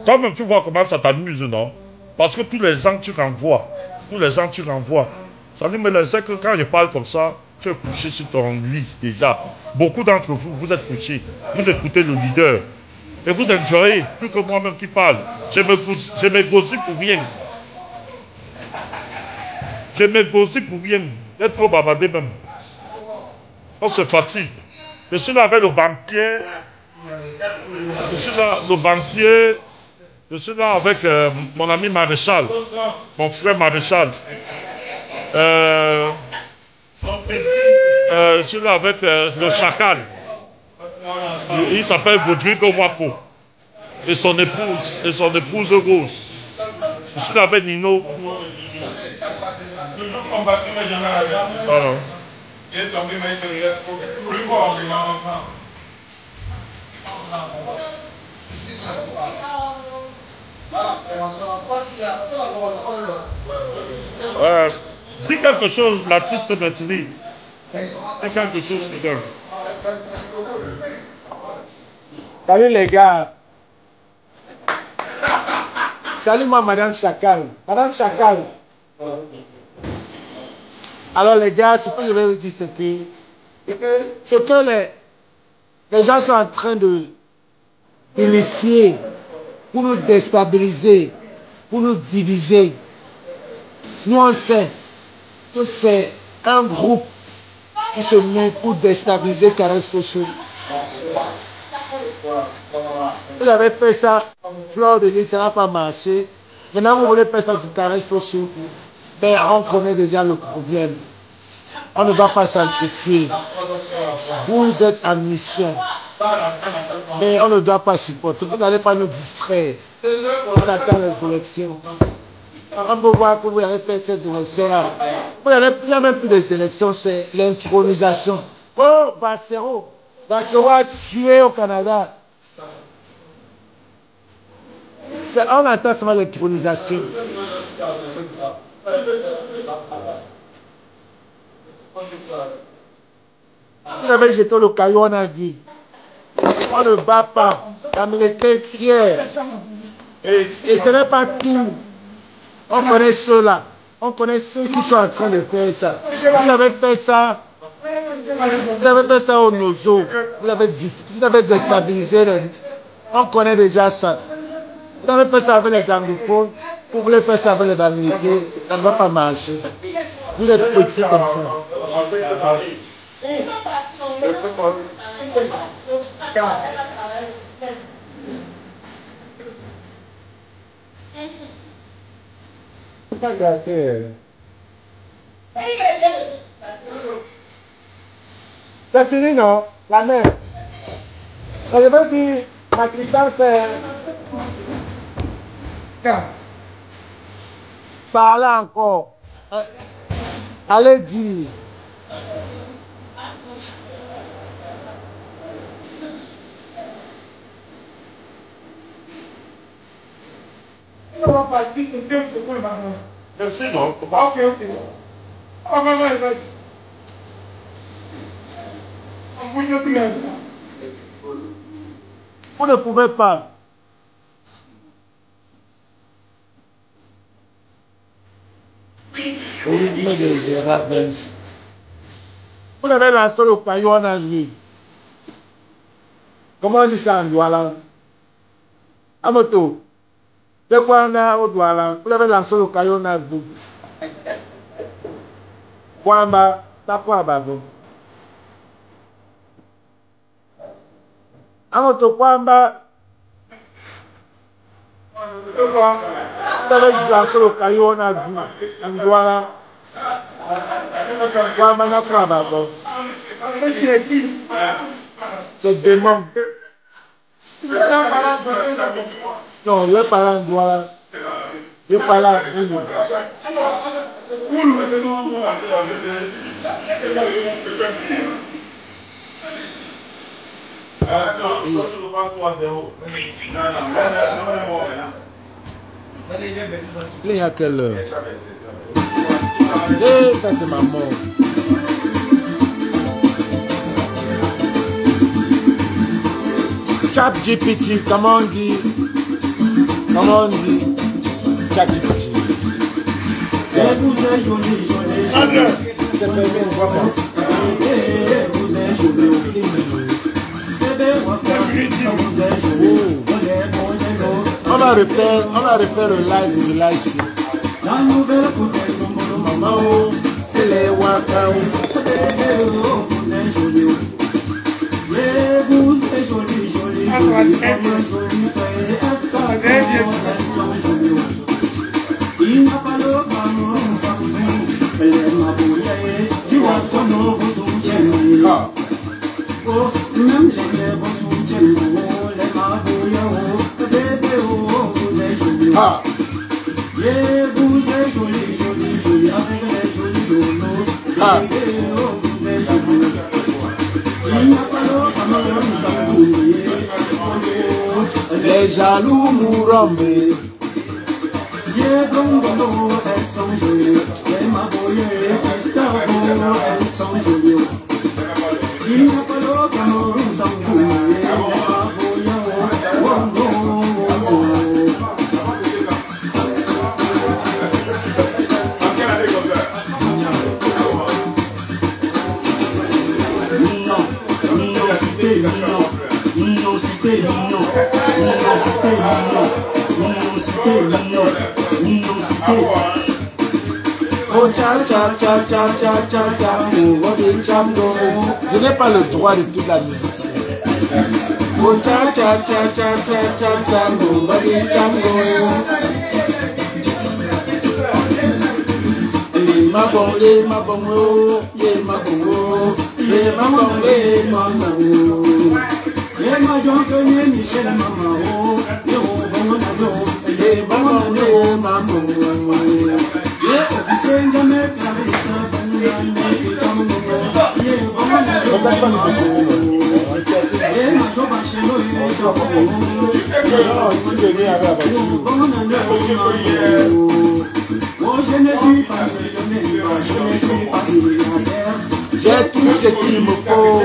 Toi-même, tu vois comment ça t'amuse, non? Parce que tous les ans, tu renvoies. Tous les ans, tu renvoies. Ça veut me laisser que quand je parle comme ça, tu es couché sur ton lit déjà. Beaucoup d'entre vous, vous êtes couchés. Vous écoutez le leader. Et vous enjoyez, plus que moi-même qui parle. Je m'égosille pour rien. Je m'égosille pour rien. D'être trop bavardé même. On se fatigue. Je suis là avec le banquier. Je suis là, le banquier. Je suis là avec mon ami Maréchal. Mon frère Maréchal. Je suis là avec le chacal. Il s'appelle Rodrigo Wapo. Et son épouse Rose. Je suis là avec Nino. Voilà. Si quelque chose, l'artiste maintenant, c'est quelque chose qui donne. Salut les gars. Salut moi Madame Chacal. Madame Chacal. Alors les gars, ce que je vais vous dire, c'est que les gens sont en train de initier pour nous déstabiliser, pour nous diviser. Nous on sait que c'est un groupe qui se met pour déstabiliser Caresse Cochon. Vous avez fait ça, Fleur de Lille, ça n'a pas marché. Maintenant, vous voulez faire ça sur Caresse Cochon. Mais on connaît déjà le problème. On ne va pas s'entretuer. Vous êtes en mission. Mais on ne doit pas supporter. Vous n'allez pas nous distraire. On attend les élections. On peut voir que vous avez fait ces élections-là. Il n'y a même plus des élections, c'est l'intronisation. Oh, Bassero. Bassero a tué au Canada. On attend seulement l'intronisation. Vous avez jeté le caillou, on a vu. On ne bat pas. L'Américain fier. Et ce n'est pas tout. On connaît ceux-là. On connaît ceux qui sont en train de faire ça. Vous avez fait ça. Vous avez fait ça au Nozo. Vous avez déstabilisé. On connaît déjà ça. Vous avez fait ça avec les anglophones. Vous voulez faire ça avec les Américains. Ça ne va pas marcher. Vous êtes petits comme ça. C'est fini, non? La mer. Je veux dire, ma clientèle, c'est... Parlez encore. Allez dire. Merci, non? Ok. Vous ne pouvez pas. Vous avez lancé le paillon en lui. Comment on dit ça en Douala? À moto. De quoi on a au doigt là? Vous avez lancé le caillou dans le bout. Wamba, t'as quoi, Babo? Amoto Wamba. Vous avez lancé le caillou dans le bout. En doigt là. Wamba, n'a quoi, Babo? C'est démon. Non, le parent doit. Le parent boulot. Il est à quelle heure? Eh, ça c'est ma mort. ChatGPT, comment on dit? Comment on dit? ChatGPT. C'est fermé, on voit pas. On va refaire le live du village ici. Maman, c'est les Wakaou. Les jaloux mourront. Je n'ai pas le droit de toute la musique. J'ai tout ce qu'il me faut.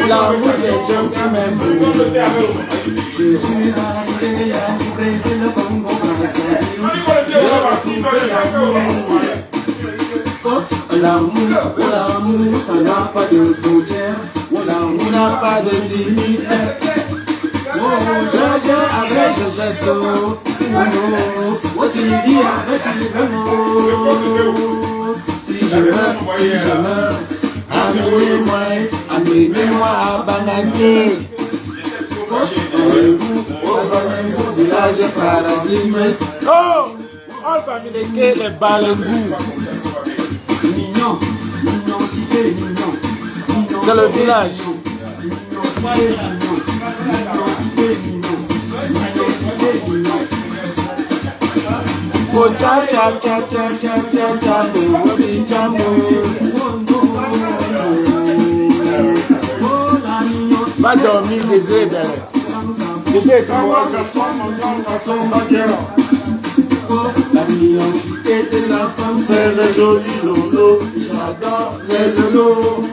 L'amour des gens quand même. Je suis arrivé à libérer le Congo français. J'ai retrouvé l'amour. L'amour, ça n'a pas de frontières. L'amour n'a pas de limite. Je avec je jette. Aussi dit avec Sylvain. Si je meurs, amenez-moi à Bananier. Au village paradis. Oh, on va me laisser les balengous. Mignon, cité mignon. C'est le village. Va dormir, désolé, belle. Désolé, tu vois. La mignonité de la femme, c'est le joli lolo. J'adore les lolos.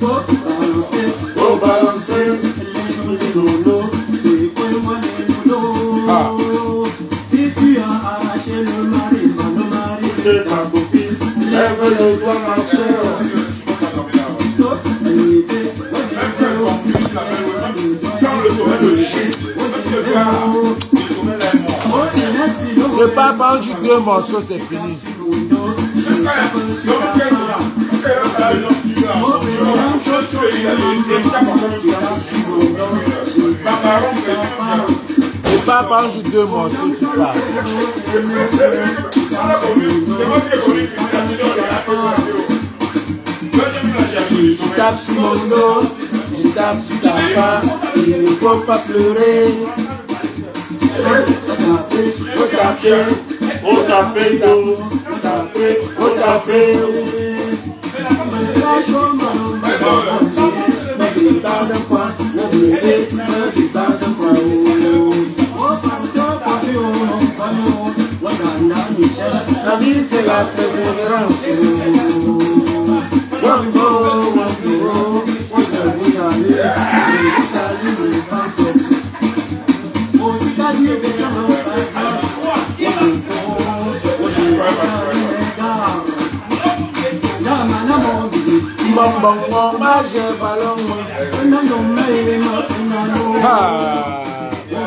Oh, balancer, les jolis lolos. C'est quoi moi les lolos? Si tu as arraché le mari de ta copine, lève le doigt ma soeur. Le papa, on joue 2 morceaux, c'est fini. Le papa, on joue 2 morceaux, tu parles. Tu tapes sur mon dos, tu tapes sur ta part, il ne faut pas pleurer. Faut taper, faut taper, faut taper. La vie c'est la persévérance. Bon, j'ai ballon.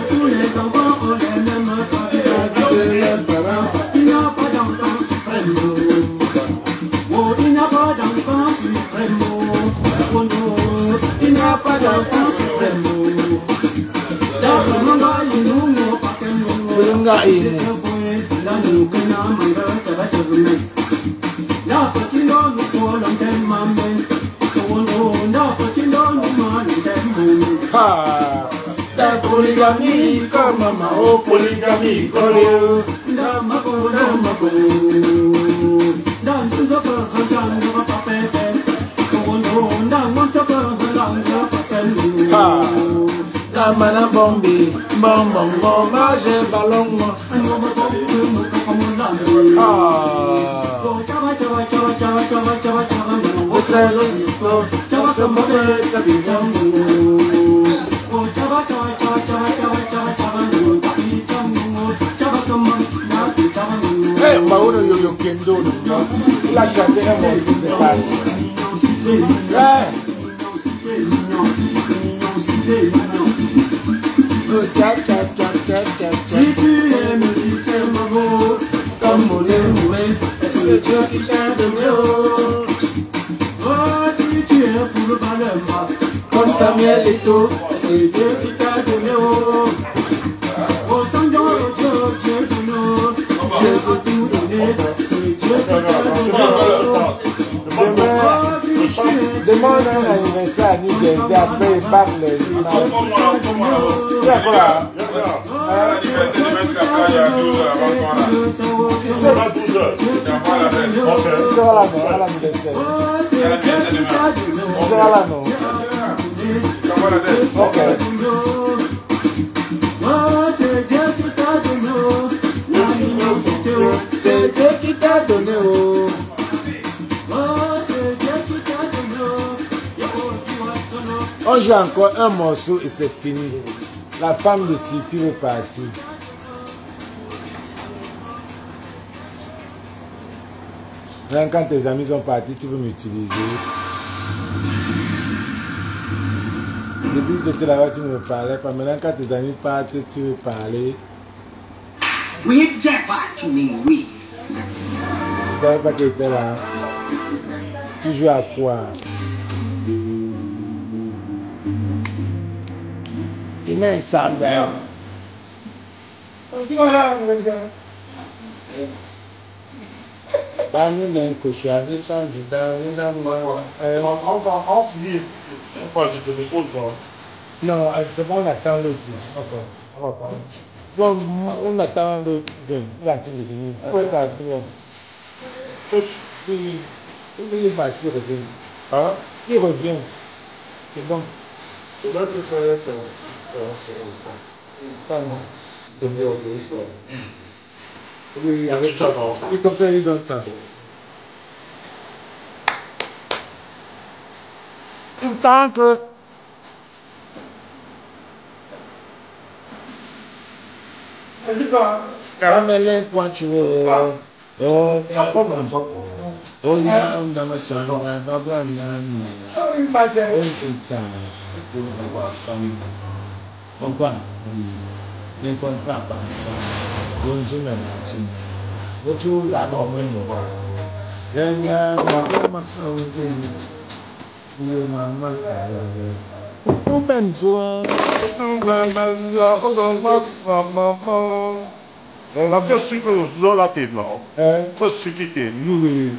Tous les enfants ont les mêmes parents. Il n'y a pas d'enfant suprême. Oh, il n'y a pas d'enfant suprême. Oh non, il n'y a pas d'enfant suprême. La polygamie comme maman, oh polygamie collée. La mana bombi, bon, j'ai ballon. Hey, Mauro Yo Kendo, il a chanté un morceau de base. Si tu es musicien, maman, comme Molé, c'est Dieu qui t'a donné. Oh, si tu es pour le balema, comme Samuel Eto'o, c'est Dieu qui t'a donné. Oh, Sandro, Dieu donne, je veux tout donner, c'est Dieu qui t'a donné. Demande un anniversaire à New Jersey, après il parle les images. C'est quoi? C'est Dieu qui t'a donné. On joue encore un morceau et c'est fini. La femme de Sipi est partie. Même quand tes amis sont partis, tu veux m'utiliser. Depuis que j'étais là-bas, tu ne me parlais pas. Maintenant, quand tes amis partent, tu veux parler. Oui, jackpot, tu mean oui. Je ne savais pas que tu étais là. Tu joues à quoi? Il met un sale d'ailleurs. Non, c'est bon, on attend l'autre. Bon, on attend l'autre. Il a tout fini. Il est parti, il revient. Hein? Il revient. C'est bon. Tu dois te faire oui, avec ça. Et comme ça, il donne ça. Tout le temps que... Caramel, quand tu veux... Oh, il n'y a pas de problème. Oh, il y a un dans ma soeur. Oh, il m'a dit. Pourquoi? les contrats par ça. Donc, je m'en dis. Retour la norme. La pièce suivre le la tête là. Faut suivre tes nous.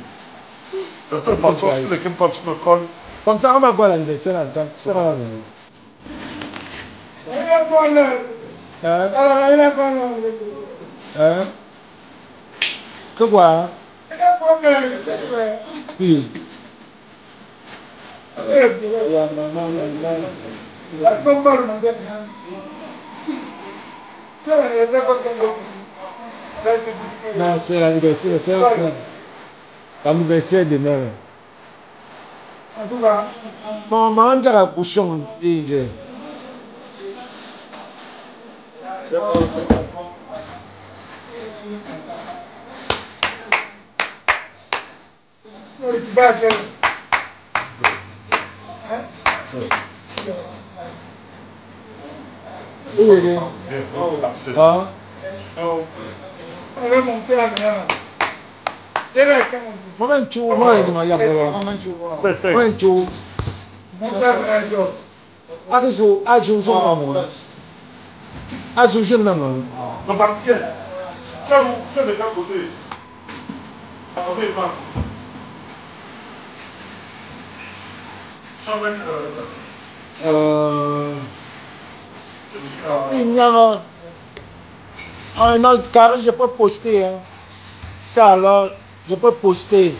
Comme ça, on va voir l'anniversaire là. Ça va. Que quoi? Oui. Non, c'est l'anniversaire. C'est l'anniversaire de mère. En tout cas, bon, maman a la bouchon. Un autre carré, je peux poster. Hein. Ça alors, je peux poster.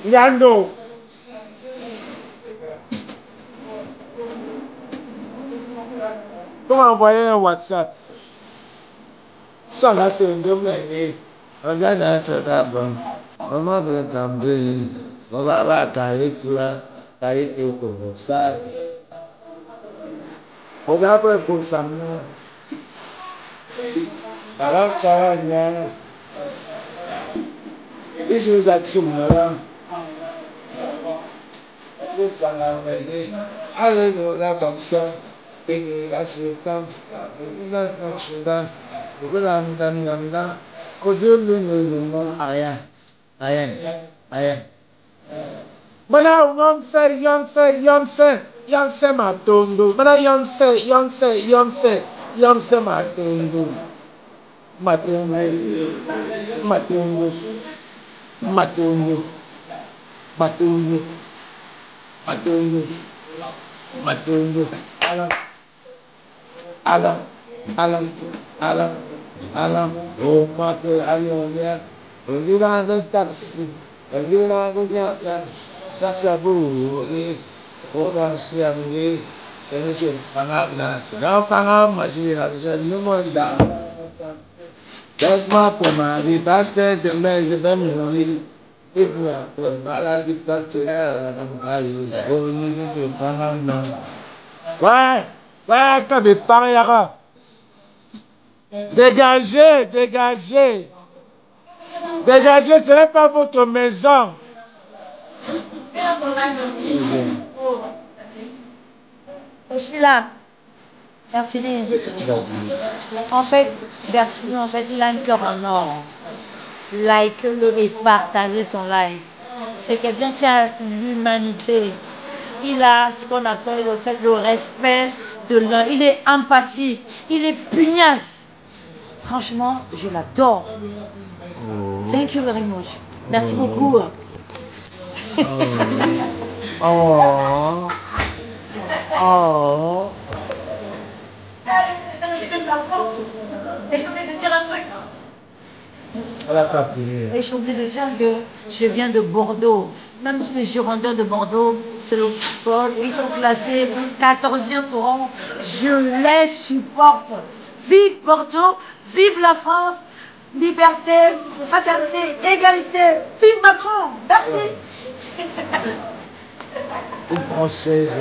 Yando. Comment envoyer un WhatsApp? Ça là, c'est un domaine. Regarde notre d'abord. On va t'embêter. On va t'arrêter tout là. T'arrêter pour ça. On va pas pour ça. Alors, ça va bien. Et je vous assume là. Allez, là, comme ça. Et là, je vais comme là, je vais là. Mana yomse matondo. Mana yomse matondo. Matungo. Alam. Oh, mate, alionia. Olira de taxi. Olira de yata. Sasabu. Ora siamgi. Tension pangapna. Kau pangap masih harus lumanda. Das ma pemari basket demai demai. Ibu aku malah kita cakap ayu. Oh, ni pangapna. Ouais, t'as des pareils à Dégagez, ce n'est pas votre maison. Je suis là. Merci. En fait, il a un cœur en or. Like-le et partagez son live. C'est quelqu'un qui a l'humanité. Il a ce qu'on appelle le respect de l'un. Il est empathique. Il est pugnace. Franchement, je l'adore. Thank you very much. Merci beaucoup. Et je vais te dire un truc. Et je suis obligée de dire que je viens de Bordeaux. Même si les Girondins de Bordeaux, c'est le football, ils sont classés 14e pour an. Je les supporte. Vive Bordeaux, vive la France, liberté, fraternité, égalité. Vive Macron. Merci. Une Française.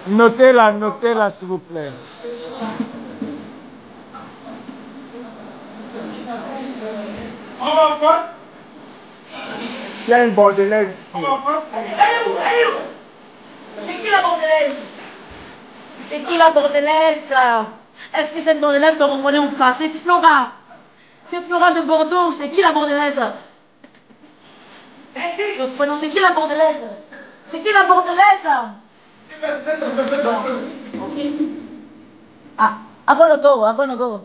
Notez-la, s'il vous plaît. Il y a une bordelaise ici. C'est qui la bordelaise? C'est qui la bordelaise? Est-ce que cette bordelaise peut remonter ou pas? C'est Flora. C'est Flora de Bordeaux. C'est qui la bordelaise? C'est qui la bordelaise? C'est qui la bordelaise? Ah, avant le go, avant le go.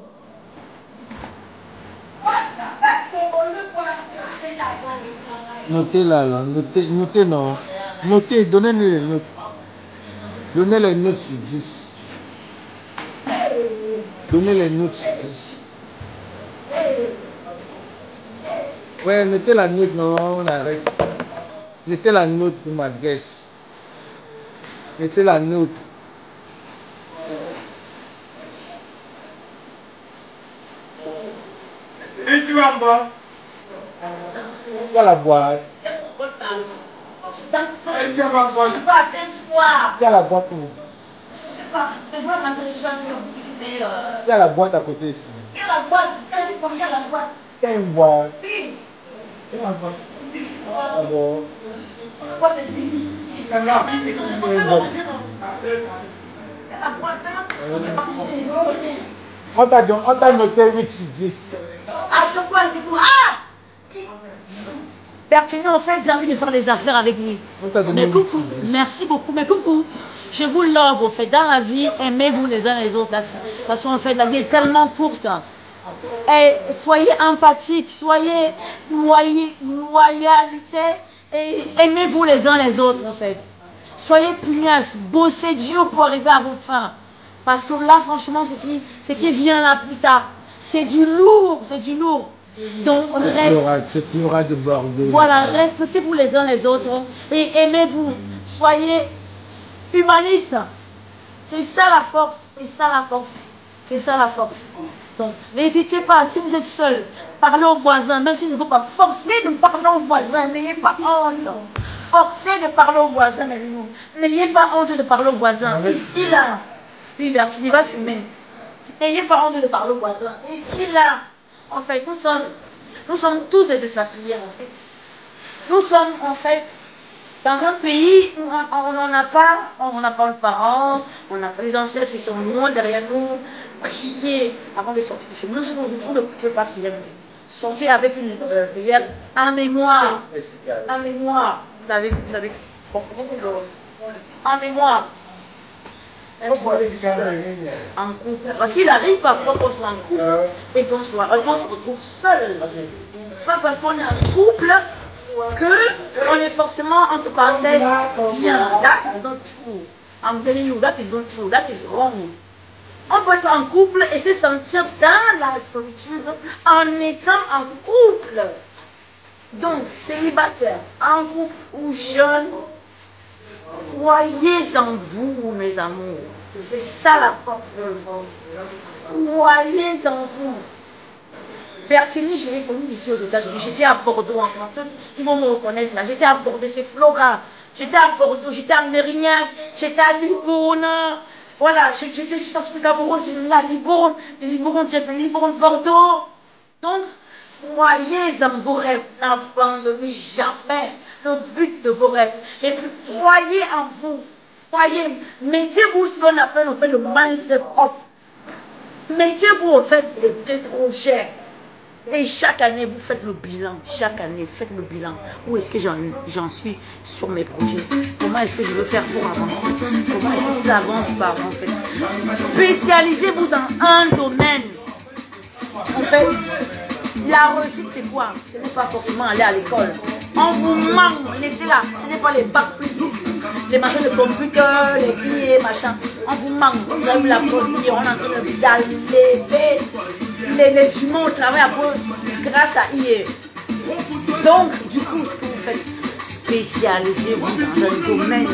Notez-la, là. Notez, non. Notez, donnez-nous les notes. Donnez les notes sur 10. Donnez les notes sur 10. Ouais, mettez la note, non, on arrête. Mettez la note pour ma guest. Mettez la note. Et tu vas boire? Tu vas la boire. Et tu vas boire? Tu as la boîte où? Tu as la boîte à côté ici. Tu as une boîte. Ah bon. On t'a noté 8 sur 10. Pertinent, en fait, j'ai envie de faire des affaires avec lui. Mais coucou, merci beaucoup, mais coucou. Je vous love, en fait, dans la vie, aimez-vous les uns les autres. Parce qu'en fait, la vie est tellement courte. Et soyez empathiques, soyez loyalité et aimez-vous les uns les autres, en fait. Soyez pugnaces, bossez dur pour arriver à vos fins. Parce que là, franchement, ce qui vient là plus tard, c'est du lourd, c'est du lourd. Donc, c'est Flora de Bordeaux. Voilà, respectez-vous les uns les autres et aimez-vous. Soyez humanistes. C'est ça la force, c'est ça la force. C'est ça la force. Donc, n'hésitez pas, si vous êtes seul, parlez aux voisins, même s'il ne faut pas forcer de parler aux voisins, n'ayez pas honte. Forcez de parler aux voisins, mais nous, n'ayez pas honte de parler aux voisins. Ici, là, il va fumer. N'ayez pas honte de parler aux voisins. Ici, là, en fait, nous sommes tous des expatriés, en fait. Nous sommes, en fait, dans un pays où on n'a pas de parents, on n'a pas les ancêtres qui sont loin derrière nous, prier avant de sortir de chez nous. Vous ne pouvez pas prier. Sortez avec une prière en mémoire. En mémoire. Vous avez en mémoire. En couple. Parce qu'il arrive parfois qu'on soit en couple et qu'on se retrouve seul. Pas parce qu'on est en couple qu'on est forcément, entre parenthèses, bien. That is not true. I'm telling you, that is not true. That is wrong. On peut être en couple et se sentir dans la solitude en étant en couple. Donc, célibataire, en couple ou jeune, croyez en vous, mes amours. C'est ça la force de l'homme. Croyez en vous. Bertini, je l'ai connu ici aux États-Unis. J'étais à Bordeaux en France. Tout le monde me reconnaît là. J'étais à Bordeaux, c'est Flora. J'étais à Bordeaux, j'étais à Mérignac, j'étais à Libourne. Voilà, j'étais sorti de Gaborone, j'ai là, Libourne, j'ai fait Libourne, Bordeaux. Donc, croyez en vos rêves, n'abandonnez jamais le but de vos rêves. Et puis, croyez en vous. Croyez, mettez-vous ce qu'on appelle en fait le mindset propre. Mettez-vous en fait des projets. Et chaque année, vous faites le bilan. Chaque année, faites le bilan. Où est-ce que j'en suis sur mes projets? Comment est-ce que je veux faire pour avancer? Comment est-ce que ça avance pas en fait? Spécialisez-vous dans un domaine. En fait, la réussite, c'est quoi? Ce n'est pas forcément aller à l'école. On vous manque, laissez-la. Ce n'est pas les bacs plus 10, les machins de computer, les IA, machin. On vous manque. Vous avez vu la police, on est en train d'enlever les humains au travail grâce à IA. Donc, du coup, ce que vous faites, spécialisez-vous dans un domaine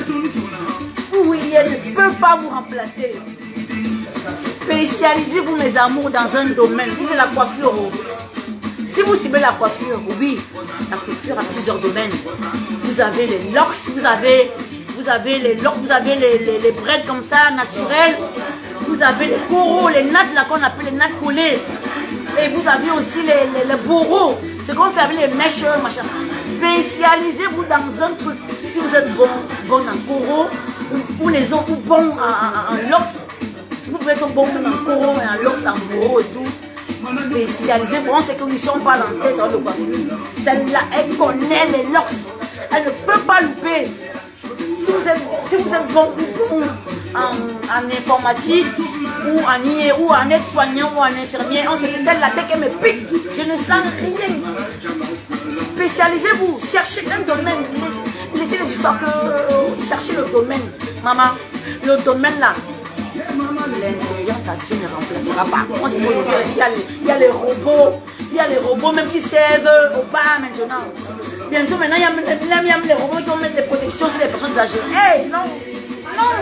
où IA ne peut pas vous remplacer. Spécialisez-vous, mes amours, dans un domaine. Si c'est la coiffure, si vous ciblez la coiffure, oui, la coiffure a plusieurs domaines. Vous avez les locks, vous avez les locks, vous avez les braids comme ça, naturels. Vous avez les coraux, les nattes là qu'on appelle les nattes collées. Et vous avez aussi les bourreaux. C'est qu'on fait avec les mèches, machin. Spécialisez-vous dans un truc. Si vous êtes bon en coraux, ou les autres bons en locks, vous pouvez être bon en coraux et en locks, en bourreau et tout. Spécialisez-vous. On sait que nous ne sommes pas dans le salon de coiffure. Celle-là, elle connaît les locks. Elle ne peut pas louper. Si vous êtes bon en informatique, ou en IA, ou en aide-soignant, ou en infirmier, on sait que celle-là, dès qu'elle me pique, je ne sens rien. Spécialisez-vous, cherchez un domaine. Laissez les histoires que cherchez le domaine. Maman, le domaine là, l'intelligence artificielle ne remplacera pas. On sait qu'aujourd'hui, il y a les robots même qui servent au bar maintenant. Bientôt maintenant, il y a même les robots qui vont mettre des protections sur les personnes âgées. Hey, non, non.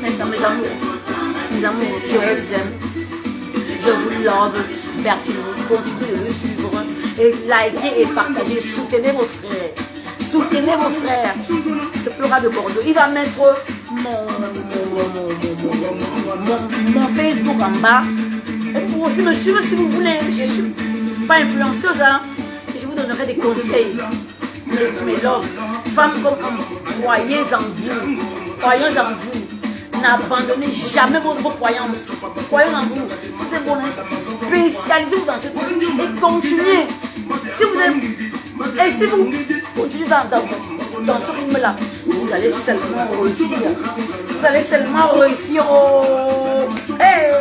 Mes amours, je vous aime. Je vous love. Bertine, continuez de le suivre. Et likez et partagez. Soutenez vos frères. Soutenez vos frères. C'est Flora de Bordeaux. Il va mettre mon Facebook en bas. Et pour aussi me suivre si vous voulez. Je ne suis pas influenceuse, hein. Je vous donnerai des conseils. Mes loves, femmes comme hommes, croyez en vous. Croyez en vous. N'abandonnez jamais vos croyances. Croyez en vous. Si c'est bon, spécialisez-vous dans ce truc et continuez. Si vous êtes, et si vous continuez dans ce rythme-là, vous allez seulement réussir. Vous allez seulement réussir au... Hey!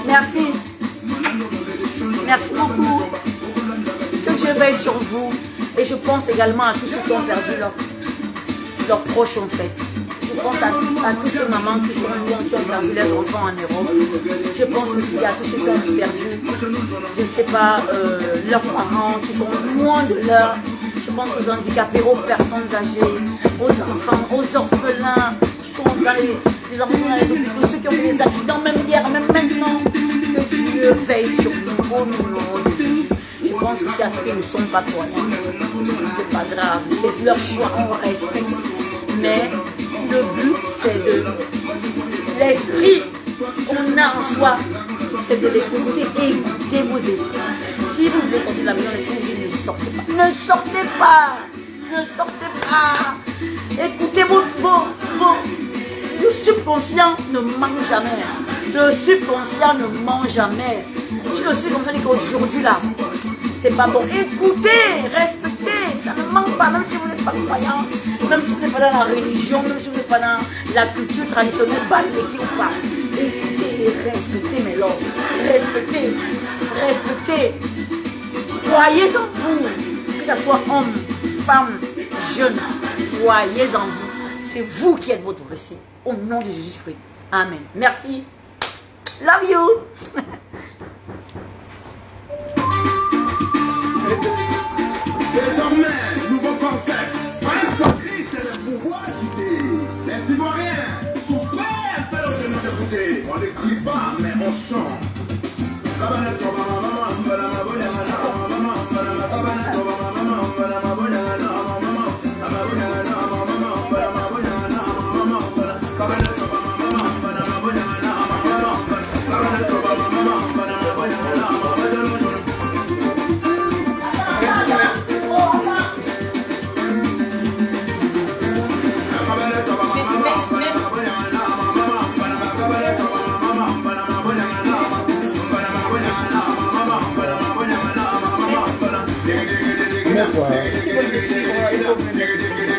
Merci. Merci beaucoup. Que Dieu veille sur vous. Et je pense également à tous ceux qui ont perdu leurs proches en fait. Je pense à tous ces mamans qui sont loin, qui ont perdu leurs enfants en Europe. Je pense aussi à tous ceux qui ont perdu, je ne sais pas, leurs parents qui sont loin de leur. Je pense aux handicapés, aux personnes âgées, aux enfants, aux orphelins qui sont dans les enfants dans les hôpitaux, ceux qui ont eu des accidents, même hier, même maintenant. Que Dieu veille sur nous au nom de Jésus. Je pense aussi à ceux qui ne sont pas croyants. C'est pas grave, c'est leur choix, on respecte. Mais le but, c'est de l'esprit qu'on a en soi, c'est de l'écouter, écouter vos esprits. Si vous voulez sortir de la maison, l'esprit de Dieu, ne sortez pas. Ne sortez pas. Ne sortez pas. Écoutez le subconscient ne ment jamais. Le subconscient ne ment jamais. Si le subconscient dit qu'aujourd'hui là, c'est pas bon, écoutez, respectez, ça ne manque pas, même si vous n'êtes pas croyant, même si vous n'êtes pas dans la religion, même si vous n'êtes pas dans la culture traditionnelle, bamléki ou pas. Écoutez et respectez mes lords. Respectez, respectez. Croyez en vous, que ce soit homme, femme, jeune, croyez en vous. C'est vous qui êtes votre récit. Au nom de Jésus-Christ. Amen. Merci. Love you. Désormais, nouveau concept. Parce que Christ est le pouvoir d'idée. Les Ivoiriens souffrent par le chemin de goûter. On n'écrit pas, mais on chante. Mama, mets quoi?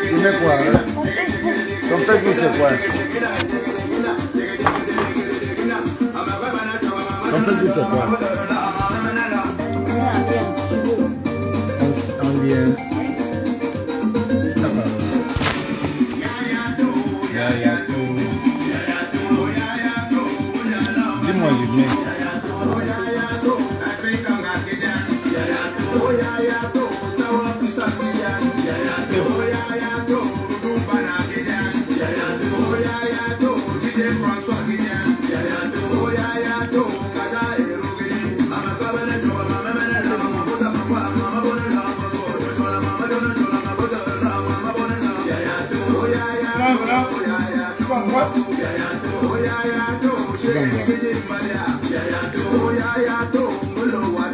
Tu mets quoi? Ton Facebook c'est quoi? Ton Facebook c'est quoi? Un lien. Dis-moi, je viens.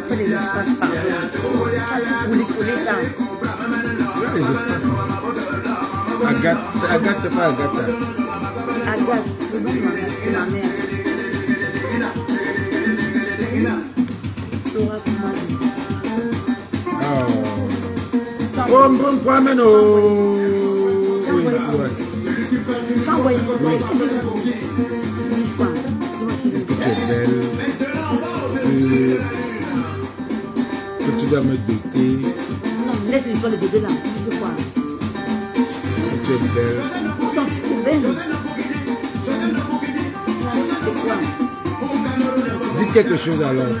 C'est des espaces par pour coller ça. Les espaces. Agathe, c'est Agathe, c'est pas Agatha. C'est Agathe, le nom de ma mère, c'est ma mère. Flora Kumasi. Oh, on prend même au... Tu as envoyé qu'est-ce que ça dit? Dis quoi? Est-ce que tu es belle? Que tu dois me doter? Non, laisse l'histoire de doter là. Dis quoi? Que tu es belle? On s'en fout, belle. C'est quoi? Dis quelque chose alors.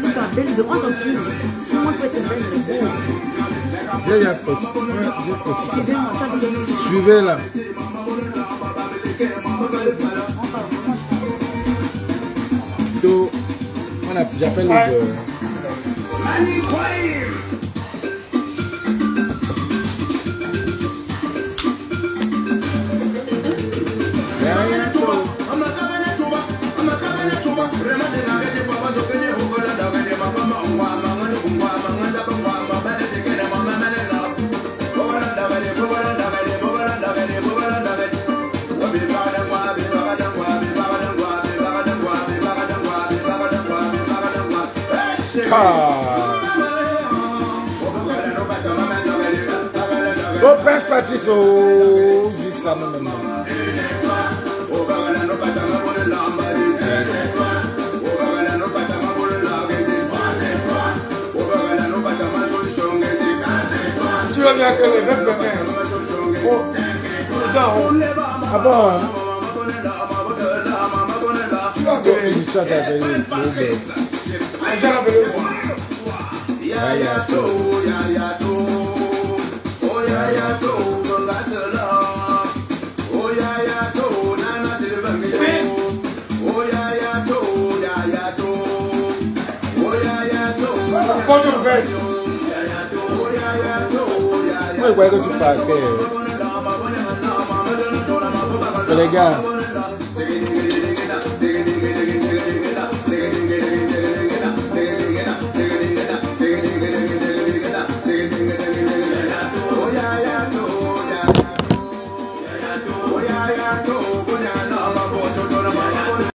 C'est pas belle, on s'en fout. Comment tu peux être belle, beau? Suivez là. J'appelle le... Au Prince Patrice au ça maintenant. Tu veux bien que les mecs viennent. Ah bon? Tu vas que les gens t'appellent. Moi, je croyais que tu partais. Les gars.